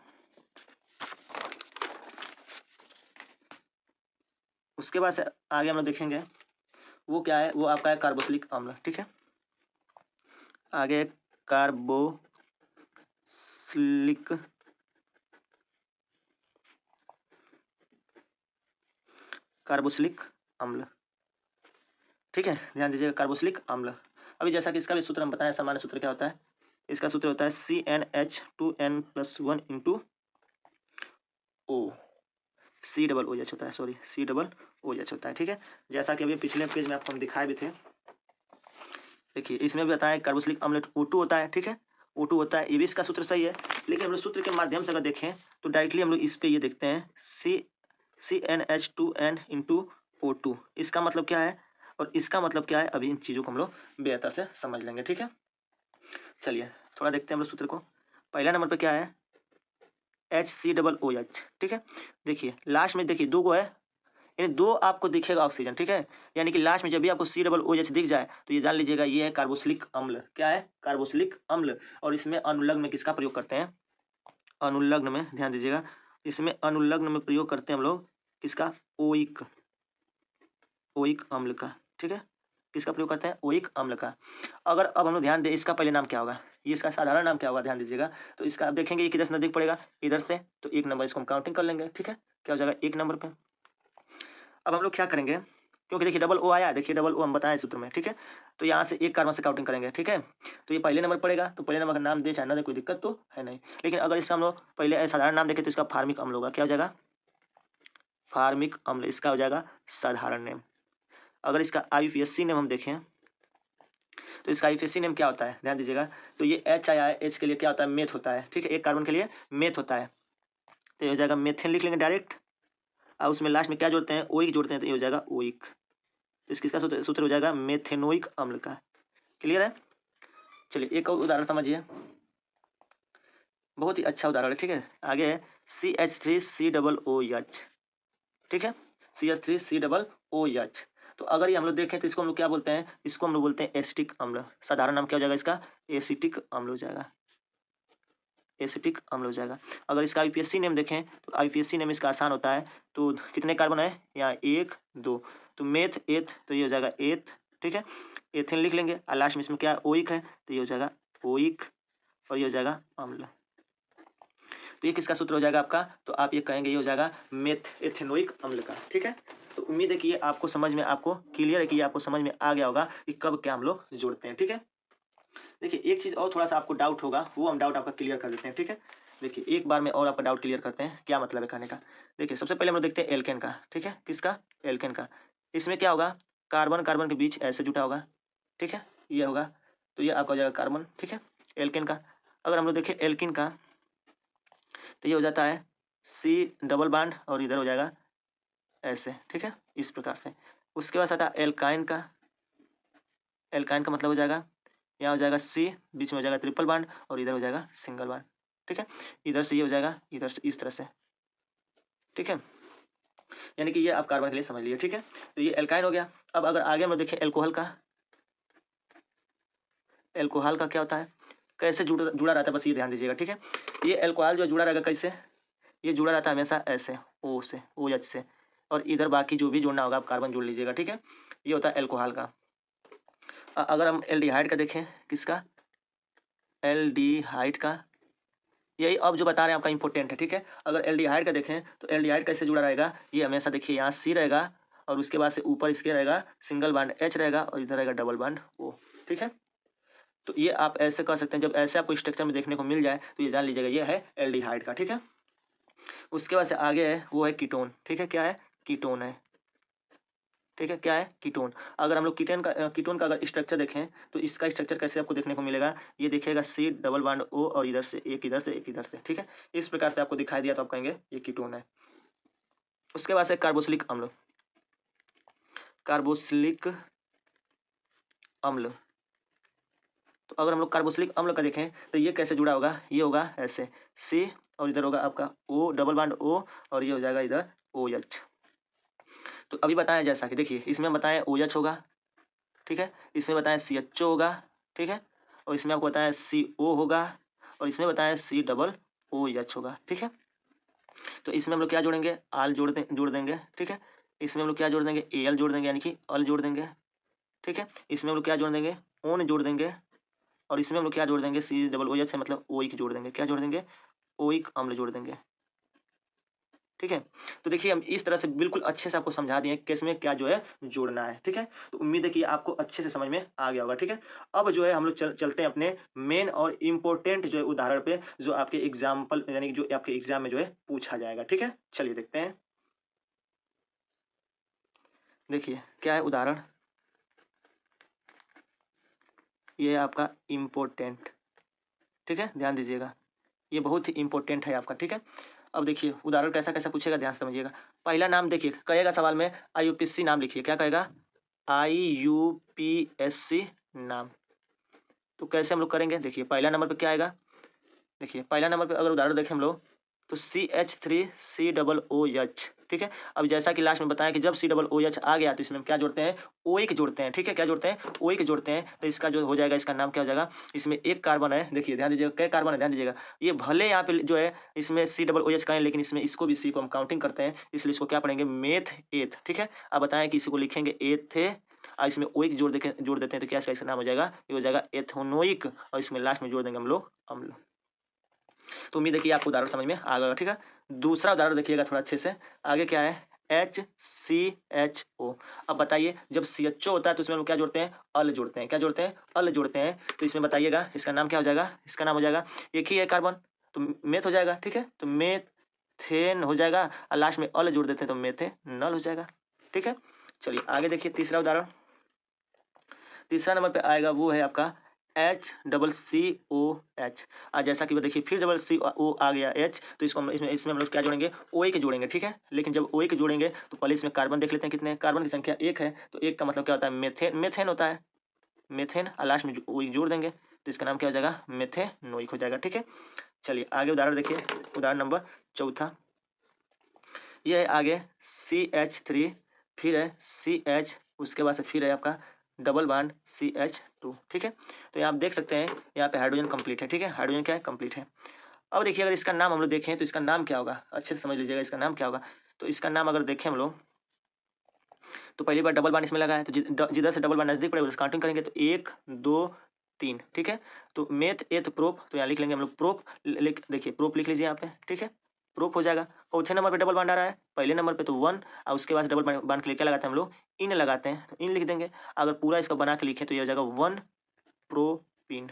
उसके बाद से आगे हम लोग देखेंगे वो क्या है, वो आपका है कार्बोक्सिलिक अम्ल। ठीक है, आगे कार्बोक्सिलिक कार्बोक्सिलिक अम्ल। ठीक है, ध्यान दीजिएगा कार्बोक्सिलिक अम्ल। अभी जैसा कि इसका भी सूत्र हम बताएं, सामान्य सूत्र क्या होता है, इसका सूत्र होता है CnH2n+1 into O, C double O H होता है, sorry C double O H होता है। ठीक है, जैसा कि अभी पिछले पेज में आपको हम दिखाए भी थे। देखिए इसमें भी बताया कार्बोक्सिलिक अम्ल O2 होता है। ठीक है, O2 होता है, ये भी इसका सूत्र सही है, लेकिन हम लोग सूत्र के माध्यम से अगर देखें तो डायरेक्टली हम लोग इस पे ये देखते हैं CnH2n इंटू O2, इसका मतलब क्या है और इसका मतलब क्या है, अभी इन चीज़ों को हम लोग बेहतर से समझ लेंगे। ठीक है, चलिए थोड़ा देखते हैं हम लोग सूत्र को। पहला नंबर पे क्या है HCOOH। ठीक है, देखिए लास्ट में देखिए 2 गो है, यानी 2 आपको दिखेगा ऑक्सीजन। ठीक है, यानी कि लास्ट में जब भी आपको COOH दिख जाए तो ये जान लीजिएगा ये है कार्बोक्सिलिक अम्ल। क्या है, कार्बोक्सिलिक अम्ल। और इसमें अनुलग्न में किसका प्रयोग करते हैं, अनुलग्न में ध्यान दीजिएगा, इसमें अनुलग्न में प्रयोग करते हैं हम लोग किसका, ओइक अम्ल का। ठीक है, किसका प्रयोग करते हैं, ओइक अम्ल का। अगर अब हम लोग ध्यान दें इसका पहले नाम क्या होगा, ये इसका साधारण नाम क्या होगा, ध्यान दीजिएगा। तो इसका आप देखेंगे ये किधर से नजदीक पड़ेगा, इधर से, तो 1 नंबर इसको हम काउंटिंग कर लेंगे। ठीक है, क्या हो जाएगा 1 नंबर पे। अब हम लोग क्या करेंगे, क्योंकि देखिए डबल ओ आया, देखिए डबल ओ हम बताएं सूत्र में। ठीक है, तो यहाँ से 1 कार्बन से काउंटिंग करेंगे। ठीक है, तो ये पहले नंबर पड़ेगा, तो पहले नंबर का नाम दे चाहे ना दे कोई दिक्कत तो है नहीं, लेकिन अगर इसका हम लोग पहले साधारण नाम देखें तो इसका फार्मिक अम्ल होगा। क्या हो जाएगा, फार्मिक अम्ल, इसका हो जाएगा साधारण नेम। अगर इसका IUPAC नेम हम देखें तो इसका IUPAC नेम क्या होता है, ध्यान दीजिएगा। तो ये H आया है, H के लिए क्या होता है, मेथ होता है। ठीक है, 1 कार्बन के लिए मेथ होता है, तो ये हो जाएगा मेथेन लिख लेंगे डायरेक्ट। और उसमें लास्ट में क्या जोड़ते हैं, ओइक जोड़ते हैं, तो ये हो जाएगा ओइक। तो इसका सूत्र हो जाएगा मेथेनोइक अम्ल का। क्लियर है, चलिए एक और उदाहरण समझिए, बहुत ही अच्छा उदाहरण है। ठीक है, आगे है CH3COOH। ठीक है, CH3COOH। तो अगर ये हम लोग देखें तो इसको हम लोग क्या बोलते हैं, इसको हम लोग बोलते हैं एसिटिक अम्ल। साधारण नाम क्या हो जाएगा इसका, एसिटिक अम्ल हो जाएगा, एसिटिक अम्ल हो जाएगा। अगर इसका IUPAC नेम देखें तो IUPAC नेम इसका आसान होता है, तो कितने कार्बन है यहाँ 1 2, तो मेथ एथ, तो ये हो जाएगा एथ। ठीक है, एथिन लिख लेंगे, और लास्ट में इसमें क्या ओइक है, तो ये हो जाएगा ओइक, और ये हो जाएगा अम्ल। तो ये किसका सूत्र हो जाएगा आपका, तो आप ये कहेंगे ये हो जाएगा मेथ एथेनोइक अम्ल का। ठीक है, तो उम्मीद है कि ये आपको समझ में, आपको क्लियर है कि ये आपको समझ में आ गया होगा कि कब क्या हम लोग जोड़ते हैं। ठीक है, देखिए एक चीज़ और थोड़ा सा आपको डाउट होगा, वो हम डाउट आपका क्लियर कर देते हैं। ठीक है, देखिए एक बार में और आपका डाउट क्लियर करते हैं, क्या मतलब है कहने का। देखिए सबसे पहले हम लोग देखते हैं एल्केन का। ठीक है, किसका, एल्केन का। इसमें क्या होगा, कार्बन कार्बन के बीच ऐसे जुटा होगा। ठीक है, ये होगा, तो ये आपका हो जाएगा कार्बन। ठीक है, एल्केन का। अगर हम लोग देखें एल्किन का, तो ये हो जाता है C डबल बाड, और इधर हो जाएगा ऐसे। ठीक है, इस प्रकार से। उसके बाद आता है एल्काइन का। एल्काइन का मतलब हो जाएगा यहाँ हो जाएगा C, बीच में हो जाएगा ट्रिपल बाड, और इधर हो जाएगा सिंगल बाड। ठीक है, इधर से ये हो जाएगा, इधर से इस तरह से। ठीक है, यानी कि ये आप कार्बन के लिए समझ लिए। ठीक है, तो ये एल्काइन हो गया। अब अगर आगे हम लोग देखें एल्कोहल का, एल्कोहल का क्या होता है, कैसे जुड़ा रहता है, बस ये ध्यान दीजिएगा। ठीक है, ये एल्कोहल जो जुड़ा रहेगा कैसे, ये जुड़ा रहता है हमेशा ऐसे O से, OH से, और इधर बाकी जो भी जोड़ना होगा आप कार्बन जोड़ लीजिएगा। ठीक है, ये होता है एल्कोहल का। अगर हम एल्डिहाइड का देखें, किसका, एल्डिहाइड का, यही अब जो बता रहे हैं आपका इंपॉर्टेंट है। ठीक है, अगर एल्डिहाइड का देखें तो एल्डिहाइड कैसे जुड़ा रहेगा, ये हमेशा देखिए यहाँ C रहेगा, और उसके बाद से ऊपर इसके रहेगा सिंगल बाड H रहेगा, और इधर रहेगा डबल बाड O। ठीक है, तो ये आप ऐसे कर सकते हैं, जब ऐसे आपको स्ट्रक्चर में देखने को मिल जाए तो ये जान लीजिएगा ये है एल्डिहाइड का। ठीक है, उसके बाद से आगे है वो है कीटोन। ठीक है, क्या है, कीटोन है। ठीक है, क्या है? कीटोन। अगर हम लोग कीटोन का अगर स्ट्रक्चर देखें तो इसका स्ट्रक्चर कैसे आपको देखने को मिलेगा? ये देखिएगा C डबल बॉन्ड O और इधर से एक इधर से एक इधर से, ठीक है? इस प्रकार से आपको दिखाई दिया तो आप कहेंगे ये कीटोन है। उसके बाद से कार्बोक्सिलिक अम्ल। कार्बोक्सिलिक अम्ल। तो अगर हम लोग कार्बोक्सिलिक अम्ल का देखें तो ये कैसे जुड़ा होगा? ये होगा ऐसे C और इधर होगा आपका O डबल बॉन्ड O और ये हो जाएगा इधर OH। तो अभी बताया जैसा कि देखिए इसमें बताएं OH होगा, ठीक है, इसमें बताएं CHO होगा, ठीक है, और इसमें आपको बताया CO होगा और इसमें बताया C डबल OH होगा, ठीक है। तो इसमें हम लोग क्या जोड़ेंगे? आल जोड़ देंगे, ठीक है। इसमें हम लोग क्या जोड़ देंगे? Al जोड़ देंगे यानी कि अल जोड़ देंगे, ठीक है। इसमें हम लोग क्या जोड़ देंगे? ओन जोड़ देंगे और इसमें हम लोग क्या जोड़ देंगे? C डबल OH है मतलब ओइक जोड़ देंगे। क्या जोड़ देंगे? ओइक अम्ल जोड़ देंगे, ठीक है। तो देखिए हम इस तरह से बिल्कुल अच्छे से आपको समझा दिए कि इसमें क्या जो है जोड़ना है, ठीक है। तो उम्मीद है कि आपको अच्छे से समझ में आ गया होगा, ठीक है। अब जो है हम लोग चलते हैं अपने मेन और इम्पोर्टेंट जो है उदाहरण पे, जो आपके एग्जाम्पल यानी कि जो आपके एग्जाम में जो है पूछा जाएगा, ठीक है। चलिए देखते हैं। देखिए क्या है उदाहरण, ये है आपका इम्पोर्टेंट, ठीक है, ध्यान दीजिएगा, ये बहुत ही इंपॉर्टेंट है आपका, ठीक है। अब देखिए उदाहरण कैसा कैसा पूछेगा, ध्यान से समझिएगा। पहला नाम देखिए, कहेगा सवाल में IUPAC नाम लिखिए। क्या कहेगा? IUPAC नाम। तो कैसे हम लोग करेंगे? देखिए पहला नंबर पे क्या आएगा? देखिए पहला नंबर पे अगर उदाहरण देखें हम लोग तो CH3COOH, ठीक है। अब जैसा कि लास्ट में बताया कि जब COOH आ गया तो इसमें हम क्या जोड़ते हैं? ओइक जोड़ते हैं, ठीक है। क्या जोड़ते हैं? ओइक जोड़ते हैं। तो इसका जो हो जाएगा, इसका नाम क्या हो जाएगा? इसमें एक कार्बन है, देखिए ध्यान दीजिएगा, कई कार्बन है, ध्यान दीजिएगा। ये भले यहाँ पे जो है इसमें COOH का है लेकिन इसमें इसको भी C को हम काउंटिंग करते हैं, इसलिए इसको क्या पढ़ेंगे? मेथ एथ, ठीक है। अब बताएं कि इसको लिखेंगे एथे और इसमें ओइक जोड़ देते हैं तो क्या इसका नाम हो जाएगा? ये हो जाएगा एथोनोइक और इसमें लास्ट में जोड़ देंगे हम लोग अम्ल। तो उम्मीद है कि आपको उदाहरण समझ में आ गया, ठीक है। दूसरा उदाहरण देखिएगा थोड़ा अच्छे से, आगे क्या है? HCHO। अब बताइए जब CHO होता है तो इसमें हम लोग क्या जोड़ते हैं? अल जोड़ते हैं। क्या जोड़ते हैं? अल जोड़ते हैं। तो इसमें बताइएगा इसका नाम क्या हो जाएगा? इसका नाम हो जाएगा, एक ही है कार्बन तो मेथ हो जाएगा, ठीक है। तो मेथेन हो जाएगा और लास्ट में अल जोड़ देते हैं तो मेथेनॉल हो जाएगा, ठीक है। चलिए आगे देखिए तीसरा उदाहरण। तीसरा नंबर पे आएगा वो है आपका HCCOH। जैसा कि वो देखिए फिर CO आ गया H, तो इसको इसमें हम लोग क्या जोड़ेंगे? OH जोड़ेंगे, ठीक है। लेकिन जब OH जोड़ेंगे तो पहले इसमें कार्बन देख लेते हैं कितने कार्बन की संख्या? एक है। तो एक का मतलब क्या होता है? मेथेन होता है, मेथेन और लास्ट में OH जोड़ देंगे तो इसका नाम क्या हो जाएगा? मेथेनोइक हो जाएगा, ठीक है। चलिए आगे उदाहरण देखिए, उदाहरण नंबर चौथा। ये है आगे CH3, फिर है CH, उसके बाद से फिर है आपका डबल बॉन्ड CH2, ठीक है। तो यहाँ आप देख सकते हैं यहाँ पे हाइड्रोजन कंप्लीट है, ठीक है। हाइड्रोजन क्या है? कंप्लीट है। अब देखिए अगर इसका नाम हम लोग देखें तो इसका नाम क्या होगा? अच्छे से समझ लीजिएगा इसका नाम क्या होगा। तो इसका नाम अगर देखें हम लोग तो पहली बार डबल बॉन्ड इसमें लगा है तो जिधर से डबल बॉन्ड नजदीक पड़ेगा उधर काउंटिंग करेंगे तो 1 2 3, ठीक है। तो मेथ एथ प्रोप, तो यहाँ लिख लेंगे हम लोग प्रोप, देखिए प्रोप लिख लीजिए यहाँ पे, ठीक है। प्रोप हो जाएगा। चौथे नंबर पे डबल बॉन्ड आ रहा है, पहले नंबर पे तो 1 और उसके बाद डबल बॉन्ड के लिए क्या लगाते हैं हम लोग? इन लगाते हैं, तो इन लिख देंगे। अगर पूरा इसका बना के लिखे तो ये हो जाएगा 1 प्रोपीन,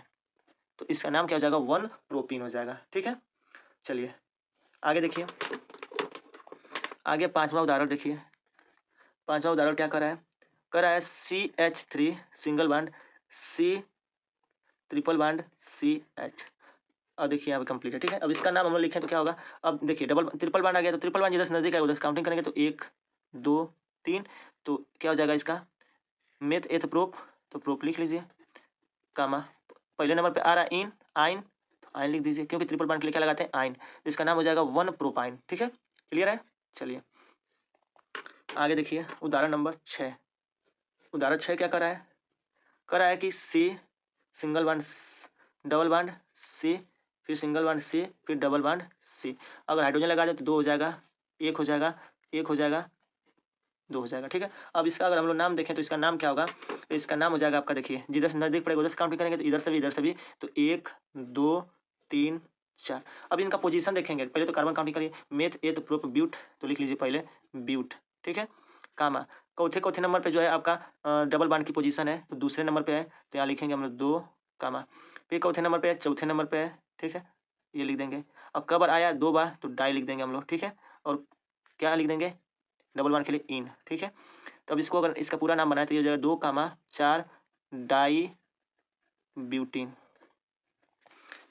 तो इसका नाम क्या हो जाएगा? 1 प्रोपीन हो जाएगा, ठीक है। चलिए आगे देखिए, आगे पांचवा उदाहरण देखिए। पांचवा उदाहरण क्या कर रहा है? कर रहा है CH3 single bond C triple bond CH। अब देखिए यहाँ पे कंप्लीट है, ठीक है। अब इसका नाम हम लोग लिखें तो क्या होगा? अब देखिए डबल ट्रिपल बॉन्ड आ गया तो ट्रिपल बॉन्ड जिधर से नजदीक आएगा उधर से काउंटिंग करेंगे तो 1 2 3, तो क्या हो जाएगा इसका? मेथ एथ प्रोप, तो प्रोप लिख लीजिए, कामा पहले नंबर पे आ रहा है इन आइन, तो आइन लिख दीजिए क्योंकि ट्रिपल बॉन्ड के लिए क्या लगाते हैं? आइन। इसका नाम हो जाएगा 1 प्रोपाइन, ठीक है। क्लियर है? चलिए आगे देखिए उदाहरण नंबर 6। उदाहरण 6 क्या कर रहा है? कर रहा है कि C single bond double bond C, फिर सिंगल बॉन्ड C, फिर डबल बॉन्ड C। अगर हाइड्रोजन लगा दे तो 2 हो जाएगा, 1 हो जाएगा, 1 हो जाएगा, 2 हो जाएगा, ठीक है। अब इसका अगर हम लोग नाम देखें तो इसका नाम क्या होगा? तो इसका नाम हो जाएगा आपका, देखिए जिधर से नजदीक पड़ेगा उधर से काउंटिंग करेंगे तो इधर से भी, तो 1 2 3 4। अब इनका पोजीशन देखेंगे, पहले तो कार्बन काउंटिंग करिए, मेथ एथ प्रोप ब्यूट, तो लिख लीजिए पहले ब्यूट, ठीक है। कामा चौथे नंबर पे जो है आपका डबल बॉन्ड की पोजीशन है तो दूसरे नंबर पे है, तो यहाँ लिखेंगे हम लोग 2 कामा। फिर चौथे नंबर पे है, चौथे नंबर पे है, ठीक है, ये लिख देंगे। अब कब आया 2 बार तो डाई लिख देंगे हम लोग, ठीक है। और क्या लिख देंगे? डबल बॉन्ड के लिए इन, ठीक है। तो अब इसको अगर इसका पूरा नाम बनाए तो ये हो जाएगा 2,4 डाई ब्यूटीन।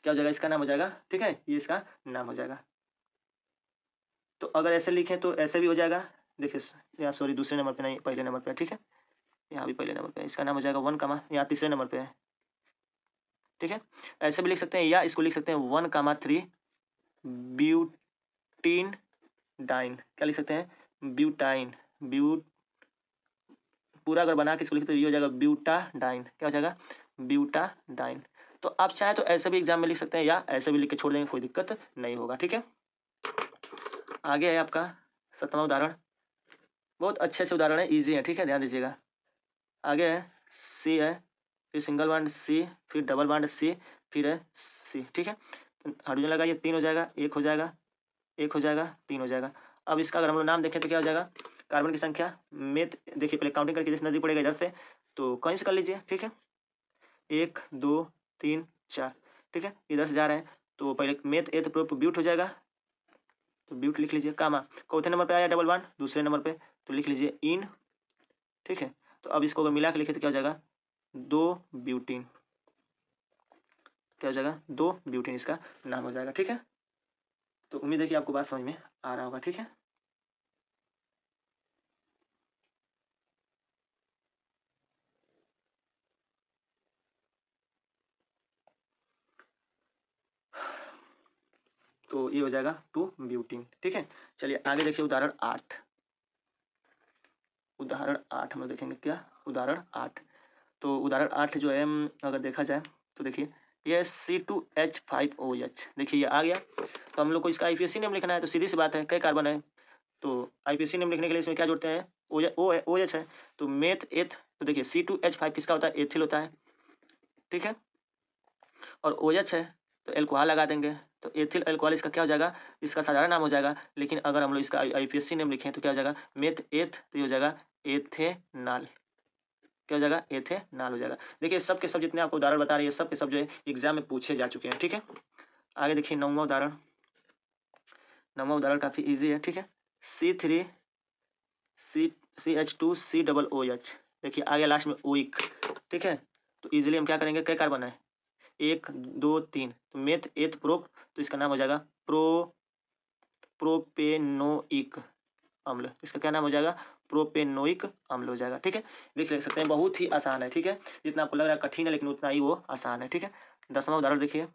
क्या हो जाएगा, इसका नाम हो जाएगा, ठीक है, ये इसका नाम हो जाएगा। तो अगर ऐसे लिखें तो ऐसे भी हो जाएगा, देखिए यहाँ सॉरी दूसरे नंबर पे नहीं पहले नंबर पे, ठीक है, यहाँ भी पहले नंबर पे, इसका नाम हो जाएगा 1, यहाँ तीसरे नंबर पे है, ठीक है। ऐसे भी लिख सकते हैं या इसको लिख सकते हैं 1,3 ब्यूटीन डाइन। क्या लिख सकते हैं, ब्यूटाइन, पूरा अगर बना के इसको लिखते तो ये हो जाएगा ब्यूटाडाइन। क्या हो जाएगा, ब्यूटाडाइन। तो आप चाहे तो ऐसे भी एग्जाम में लिख सकते हैं या ऐसे भी लिख के छोड़ देंगे, कोई दिक्कत नहीं होगा, ठीक है। आगे है आपका 7वां उदाहरण, बहुत अच्छे से उदाहरण है, इजी है, ठीक है, ध्यान दीजिएगा। आगे है सी है, फिर सिंगल बॉन्ड सी, फिर डबल बॉन्ड सी, फिर है सी, ठीक है। तो हाइड्रोजन लगाइए, 3 हो जाएगा, 1 हो जाएगा, 1 हो जाएगा, 3 हो जाएगा। अब इसका अगर हम लोग नाम देखें तो क्या हो जाएगा, कार्बन की संख्या मेथ, देखिए पहले काउंटिंग करके जैसे नदी पड़ेगा इधर से, तो कहीं से कर लीजिए, ठीक है, 1 2 3 4, ठीक है, इधर से जा रहे हैं तो पहले मेथ एथ प्रोप ब्यूट हो जाएगा, तो ब्यूट लिख लीजिए, कामा चौथे नंबर पे आया डबल बॉन्ड दूसरे नंबर पे, तो लिख लीजिए इन, ठीक है। तो अब इसको अगर मिला के लिखे तो क्या हो जाएगा, 2 ब्यूटीन। क्या हो जाएगा, 2 ब्यूटीन इसका नाम हो जाएगा, ठीक है। तो उम्मीद है कि आपको बात समझ में आ रहा होगा, ठीक है। तो ये हो जाएगा 2 ब्यूटीन, ठीक है। चलिए आगे देखिए उदाहरण 8, उदाहरण 8 हम लोग देखेंगे, क्या उदाहरण 8। तो उदाहरण 8 जो है अगर देखा जाए तो देखिए ये C2H5OH, देखिए ये आ गया। तो हम लोग को इसका IPSC नेम लिखना है, तो सीधी सी बात है, कई कार्बन है, तो IPSC नेम लिखने के लिए इसमें क्या जोड़ते हैं, OH है, तो मेथ एथ, तो देखिए C2H5 किसका होता है, एथिल होता है, ठीक है, और OH है तो एल्कोहल लगा देंगे, तो एथिल एल्कोहल इसका क्या हो जाएगा, इसका साधारण नाम हो जाएगा। लेकिन अगर हम लोग इसका IPSC नेम लिखें तो क्या हो जाएगा, मेथ एथ, तो ये हो जाएगा एथेनॉल। क्या हो जाएगा, एथेनॉल हो जाएगा। देखिए सब के सब जितने आपको उदाहरण बता रहे हैं सब के सब जो है एग्जाम में पूछे जा चुके हैं, ठीक है। आगे देखिए 9वां उदाहरण, 9वां उदाहरण काफी इजी है, ठीक है। C3CH2COOH, देखिए आ गया लास्ट में ओइक, ठीक है। तो इजीली हम क्या करेंगे, कई कार्बन है, 1 2 3, तो मेथ एथ प्रोप, तो इसका नाम हो जाएगा प्रोपेनोइक अम्ल, इसका क्या नाम हो जाएगा, प्रोपेनोइक अम्ल हो जाएगा, ठीक है। देख सकते हैं बहुत ही आसान है, ठीक है, जितना आपको लग रहा है कठिन है लेकिन उतना ही वो आसान है, ठीक है। 10वां उदाहरण देखिए,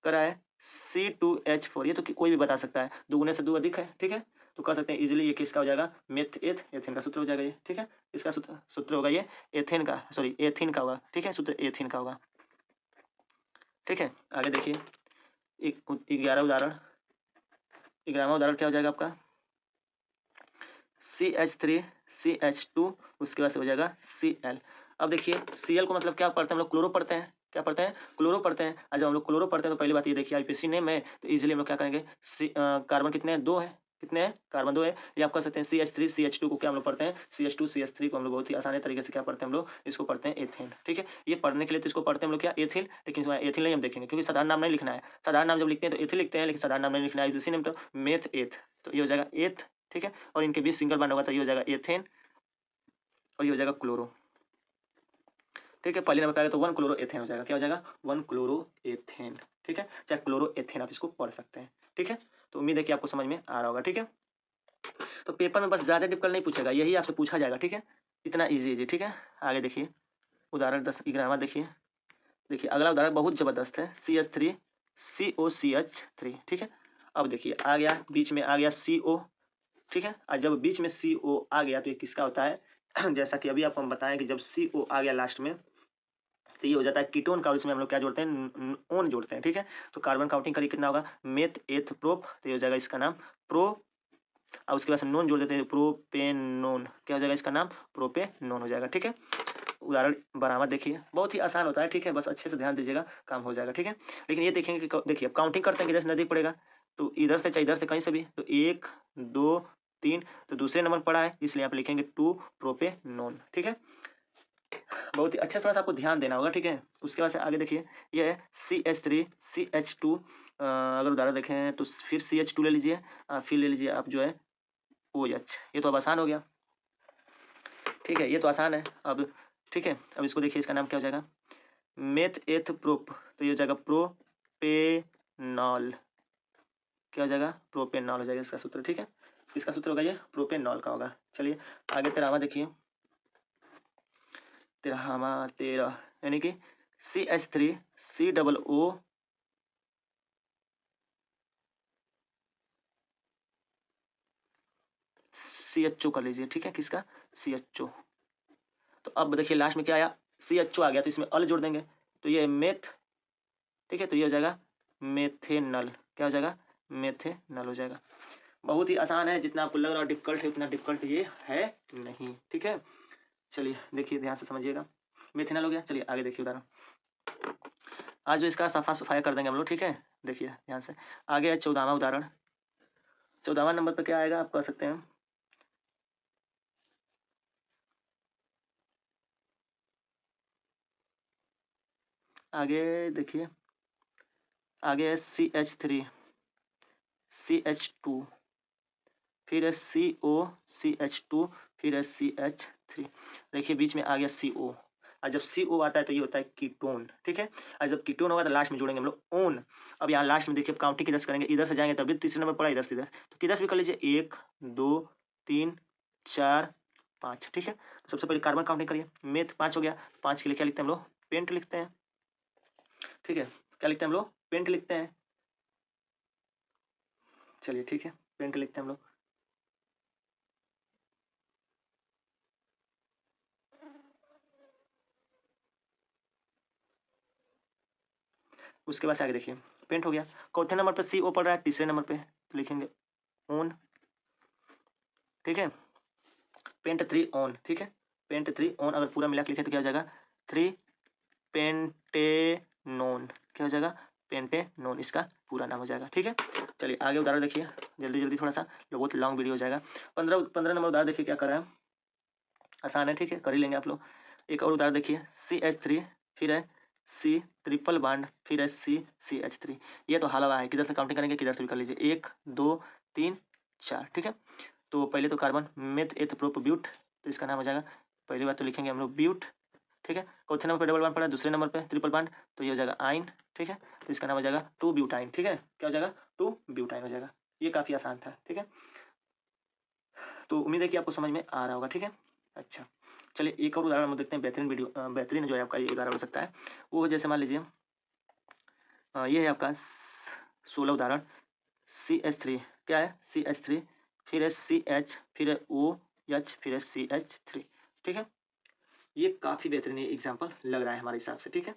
करा है C2H4, ये तो कोई भी बता सकता है, दुगुने से 2 अधिक है, ठीक है। तो कह सकते हैं इजीली ये किसका हो जाएगा, मेथ एथ, एथेन का सूत्र हो जाएगा ये, ठीक है। इसका सूत्र होगा ये एथेन का, सॉरी एथिन का होगा, ठीक है, सूत्र एथिन का होगा, ठीक है। आगे देखिए 11वां उदाहरण, 11वां उदाहरण क्या हो जाएगा आपका, CH3CH2, उसके बाद से हो जाएगा Cl। अब देखिए Cl को मतलब क्या पढ़ते हैं हम लोग, क्लोरो पढ़ते हैं, क्या पढ़ते हैं, क्लोरो पढ़ते हैं। आज जब हम लोग क्लोरो पढ़ते हैं तो पहली बात ये देखिए IPSC नेम है, तो इजीली हम लोग क्या करेंगे, कार्बन कितने हैं, 2 है, कितने हैं, कार्बन 2 है। ये आप कह सकते हैं CH3CH2 को क्या हम लोग पढ़ते हैं, CH2CH3 को हम लोग बहुत ही आसानी तरीके से क्या पढ़ते हैं हम लोग, इसको पढ़ते हैं एथेन, ठीक है। ये पढ़ने के लिए तो इसको पढ़ते हैं हम लोग क्या, एथिल, लेकिन इसमें एथिल नहीं हम देखेंगे क्योंकि साधारण नाम नहीं लिखना है। साधारण नाम जब लिखते हैं तो एथिल लिखते हैं, लेकिन साधारण नाम नहीं लिखना है IPSC नेम, तो मेथ एथ, तो ये हो जाएगा एथ, ठीक है। और इनके बीच सिंगल बॉन्ड होगा तो ये हो जाएगा एथेन, और ये हो जाएगा क्लोरो, ठीक है। पहले नंबर पे आएगा तो 1 क्लोरो एथेन हो जाएगा, क्या हो जाएगा, 1 क्लोरो एथेन, ठीक है, चाहे क्लोरो एथेन आप इसको पढ़ सकते हैं, ठीक है। तो उम्मीद है कि आपको समझ में आ रहा होगा, ठीक है। तो पेपर में बस ज़्यादा डिफिकल्ट नहीं पूछेगा, यही आपसे पूछा जाएगा, ठीक है, इतना ईजी, ठीक है। आगे देखिए उदाहरण 10 11वां देखिए, देखिए अगला उदाहरण बहुत ज़बरदस्त है, CH3COCH3, ठीक है। अब देखिए आ गया बीच में आ गया CO, ठीक है। और जब बीच में CO आ गया तो ये किसका होता है जैसा कि अभी आपको हम बताएं कि जब CO आ गया लास्ट में तो ये हो जाता है कीटोन का, और इसमें हम लोग क्या जोड़ते हैं, ओन जोड़ते हैं, ठीक है। तो कार्बन काउंटिंग करिए कितना होगा, मेथ एथ प्रोप, तो ये हो जाएगा इसका नाम प्रो, और उसके बाद से नोन जोड़ देते हैं, प्रोपेनोन, क्या हो जाएगा इसका नाम, प्रोपेनोन हो जाएगा, ठीक है। उदाहरण 12वां देखिए, बहुत ही आसान होता है, ठीक है, बस अच्छे से ध्यान दीजिएगा काम हो जाएगा, ठीक है। लेकिन ये देखेंगे कि देखिए अब काउंटिंग करते हैं कि जैसे नजदीक पड़ेगा तो इधर से चाहे इधर से कहीं से भी, तो 1 2 3, तो दूसरे नंबर पड़ा है इसलिए आप लिखेंगे 2 प्रोपेनोन, ठीक है। बहुत ही अच्छा, थोड़ा सा आपको ध्यान देना होगा, ठीक है। उसके बाद से आगे देखिए ये है CH3CH2, अगर उदाहरण देखें तो फिर CH2 ले लीजिए, फिर ले लीजिए आप जो है OH, ये तो अब आसान हो गया। ठीक है, ये तो आसान है। अब ठीक है, अब इसको देखिए, इसका नाम क्या हो जाएगा, मेथ एथ प्रोप, तो ये हो जाएगा प्रोपेनॉल। क्या हो जाएगा, प्रोपेनॉल हो जाएगा इसका सूत्र। ठीक है, इसका सूत्र होगा ये प्रोपेनॉल का होगा। चलिए आगे तेरहवां देखिए, तेरह यानी कि CH3 COO CHO कर लीजिए। ठीक है, किसका, CHO। तो अब देखिए लास्ट में क्या आया, CHO आ गया, तो इसमें अल जोड़ देंगे, तो ये मेथ, ठीक है, तो ये हो जाएगा मेथेनल। क्या हो जाएगा, मेथेनल हो जाएगा। बहुत ही आसान है, जितना आपको लग रहा है डिफिकल्ट है उतना डिफिकल्ट ये है नहीं। ठीक है, चलिए देखिए ध्यान से समझिएगा, मेथेनल हो गया। चलिए आगे देखिए उदाहरण, आज जो इसका सफा सफाया कर देंगे हम लोग। ठीक है, देखिए ध्यान से, आगे है 14वां उदाहरण। 14वां नंबर पर क्या आएगा, आप कह सकते हैं, आगे देखिए, आगे है CH3 CH2, फिर है COCH2, फिर है CH3। देखिए बीच में आ गया CO, और जब CO आता है तो ये होता है कीटोन। ठीक है, और जब कीटोन होगा तो लास्ट में जोड़ेंगे हम लोग ओन। अब यहाँ लास्ट में देखिए काउंटिंग किधर से करेंगे, इधर से जाएंगे तभी तीसरे नंबर पड़ा, इधर से इधर, तो किधर से भी कर लीजिए, 1 2 3 4 5। ठीक है, तो सबसे पहले कार्बन काउंटिंग करिए, मेथ 5 हो गया, 5 के लिए क्या लिखते हैं हम लोग, पेंट लिखते हैं। ठीक है, क्या लिखते हैं हम लोग, पेंट लिखते हैं। चलिए ठीक है, पेंट लिखते हैं हम लोग। उसके बाद से आगे देखिए, पेंट हो गया, चौथे नंबर पर CO पड़ रहा है, तीसरे नंबर पे तो लिखेंगे ओन। ठीक है, पेंट 3 ऑन। ठीक है, पेंट 3 ऑन अगर पूरा मिला के लिखे तो क्या हो जाएगा, 3 पेंटेनोन। क्या हो जाएगा, पेंटेनोन इसका पूरा नाम हो जाएगा। ठीक है, चलिए आगे उदाहरण देखिए, जल्दी जल्दी थोड़ा सा, बहुत लॉन्ग वीडियो हो जाएगा। 15 नंबर उदाहरण देखिए, क्या कर रहा है, आसान है। ठीक है, कर ही लेंगे आप लोग। एक और उदाहरण देखिए, CH3, फिर है C ट्रिपल बॉन्ड, फिर है CH3। ये तो हलवा है, किधर से काउंटिंग करेंगे, किधर से भी कर लीजिए, 1 2 3 4। ठीक है, तो पहले तो carbon meth eth prop but, तो इसका नाम हो जाएगा, पहली बात तो लिखेंगे हम लोग ब्यूट। ठीक है, चौथे नंबर पे डबल बॉन्ड पड़ा, दूसरे नंबर पे ट्रिपल बॉन्ड, तो ये हो जाएगा आइन। ठीक है, तो इसका नाम हो जाएगा 2 ब्यूटाइन। ठीक है, क्या हो जाएगा, 2 ब्यूटाइन हो जाएगा। ये काफ़ी आसान था। ठीक है, तो उम्मीद है कि आपको समझ में आ रहा होगा। ठीक है, अच्छा चलिए एक और उदाहरण हम देखते हैं, बेहतरीन वीडियो, बेहतरीन जो है आपका ये उदाहरण हो सकता है, वो जैसे मान लीजिए, ये है आपका 16 उदाहरण, CH3, क्या है, CH3, फिर है CH, फिर है OH, फिर है CH3। ठीक है, ये काफ़ी बेहतरीन एग्जाम्पल लग रहा है हमारे हिसाब से। ठीक है,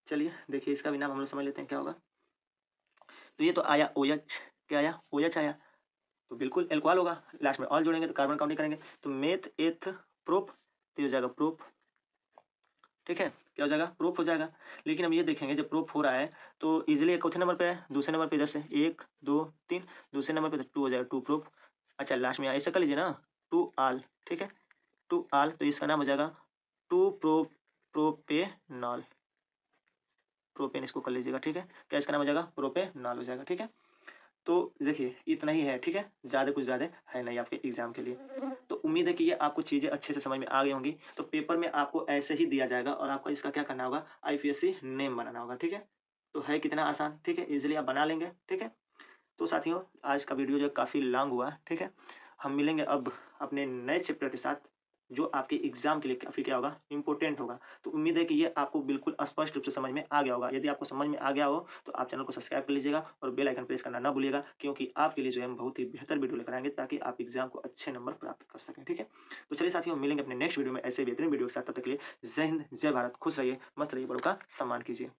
चलिए देखिए इसका भी नाम हम लोग समझ लेते हैं क्या होगा। तो ये तो आया OH, क्या आया, OH आया, तो बिल्कुल एल्कोहल होगा, लास्ट में ऑल जोड़ेंगे तो कार्बन काउंटिंग करेंगे, तो मेथ एथ प्रोप, तो ये हो जाएगा प्रोप। ठीक है, क्या हो जाएगा, प्रूफ हो जाएगा। लेकिन हम ये देखेंगे जब प्रूफ हो रहा है तो इजीली चौथे नंबर पे है, दूसरे नंबर पे इधर से 1 2 3, दूसरे नंबर पे तो 2 हो जाएगा, 2 प्रूफ। अच्छा लास्ट में ऐसा कर लीजिए ना, 2 आल। ठीक है, 2 आल, तो इसका नाम हो जाएगा 2 प्रोपेनॉल। प्रोपेन इसको कर लीजिएगा। ठीक है, क्या इसका नाम हो जाएगा, प्रोपेनॉल हो जाएगा। ठीक है, तो देखिए इतना ही है। ठीक है, ज़्यादा कुछ ज़्यादा है नहीं आपके एग्जाम के लिए। तो उम्मीद है कि ये आपको चीज़ें अच्छे से समझ में आ गई होंगी। तो पेपर में आपको ऐसे ही दिया जाएगा और आपको इसका क्या करना होगा, IPSC नेम बनाना होगा। ठीक है, तो है कितना आसान। ठीक है, इजीली आप बना लेंगे। ठीक है, तो साथियों आज का वीडियो जो काफ़ी लॉन्ग हुआ। ठीक है, हम मिलेंगे अब अपने नए चैप्टर के साथ जो आपके एग्जाम के लिए काफ़ी क्या होगा, इंपॉर्टेंट होगा। तो उम्मीद है कि ये आपको बिल्कुल स्पष्ट रूप से समझ में आ गया होगा। यदि आपको समझ में आ गया हो तो आप चैनल को सब्सक्राइब कर लीजिएगा और बेल आइकन प्रेस करना ना भूलिएगा, क्योंकि आपके लिए जो है हम बहुत ही बेहतर वीडियो लेकर आएंगे ताकि आप एग्जाम को अच्छे नंबर प्राप्त कर सकें। ठीक है, तो चलिए साथियों मिलेंगे अपने नेक्स्ट वीडियो में ऐसे बेहतरीन वीडियो के साथ। तब तक के लिए जय हिंद, जय भारत, खुश रहिए, मस्त रहिए, बड़ों का सम्मान कीजिए।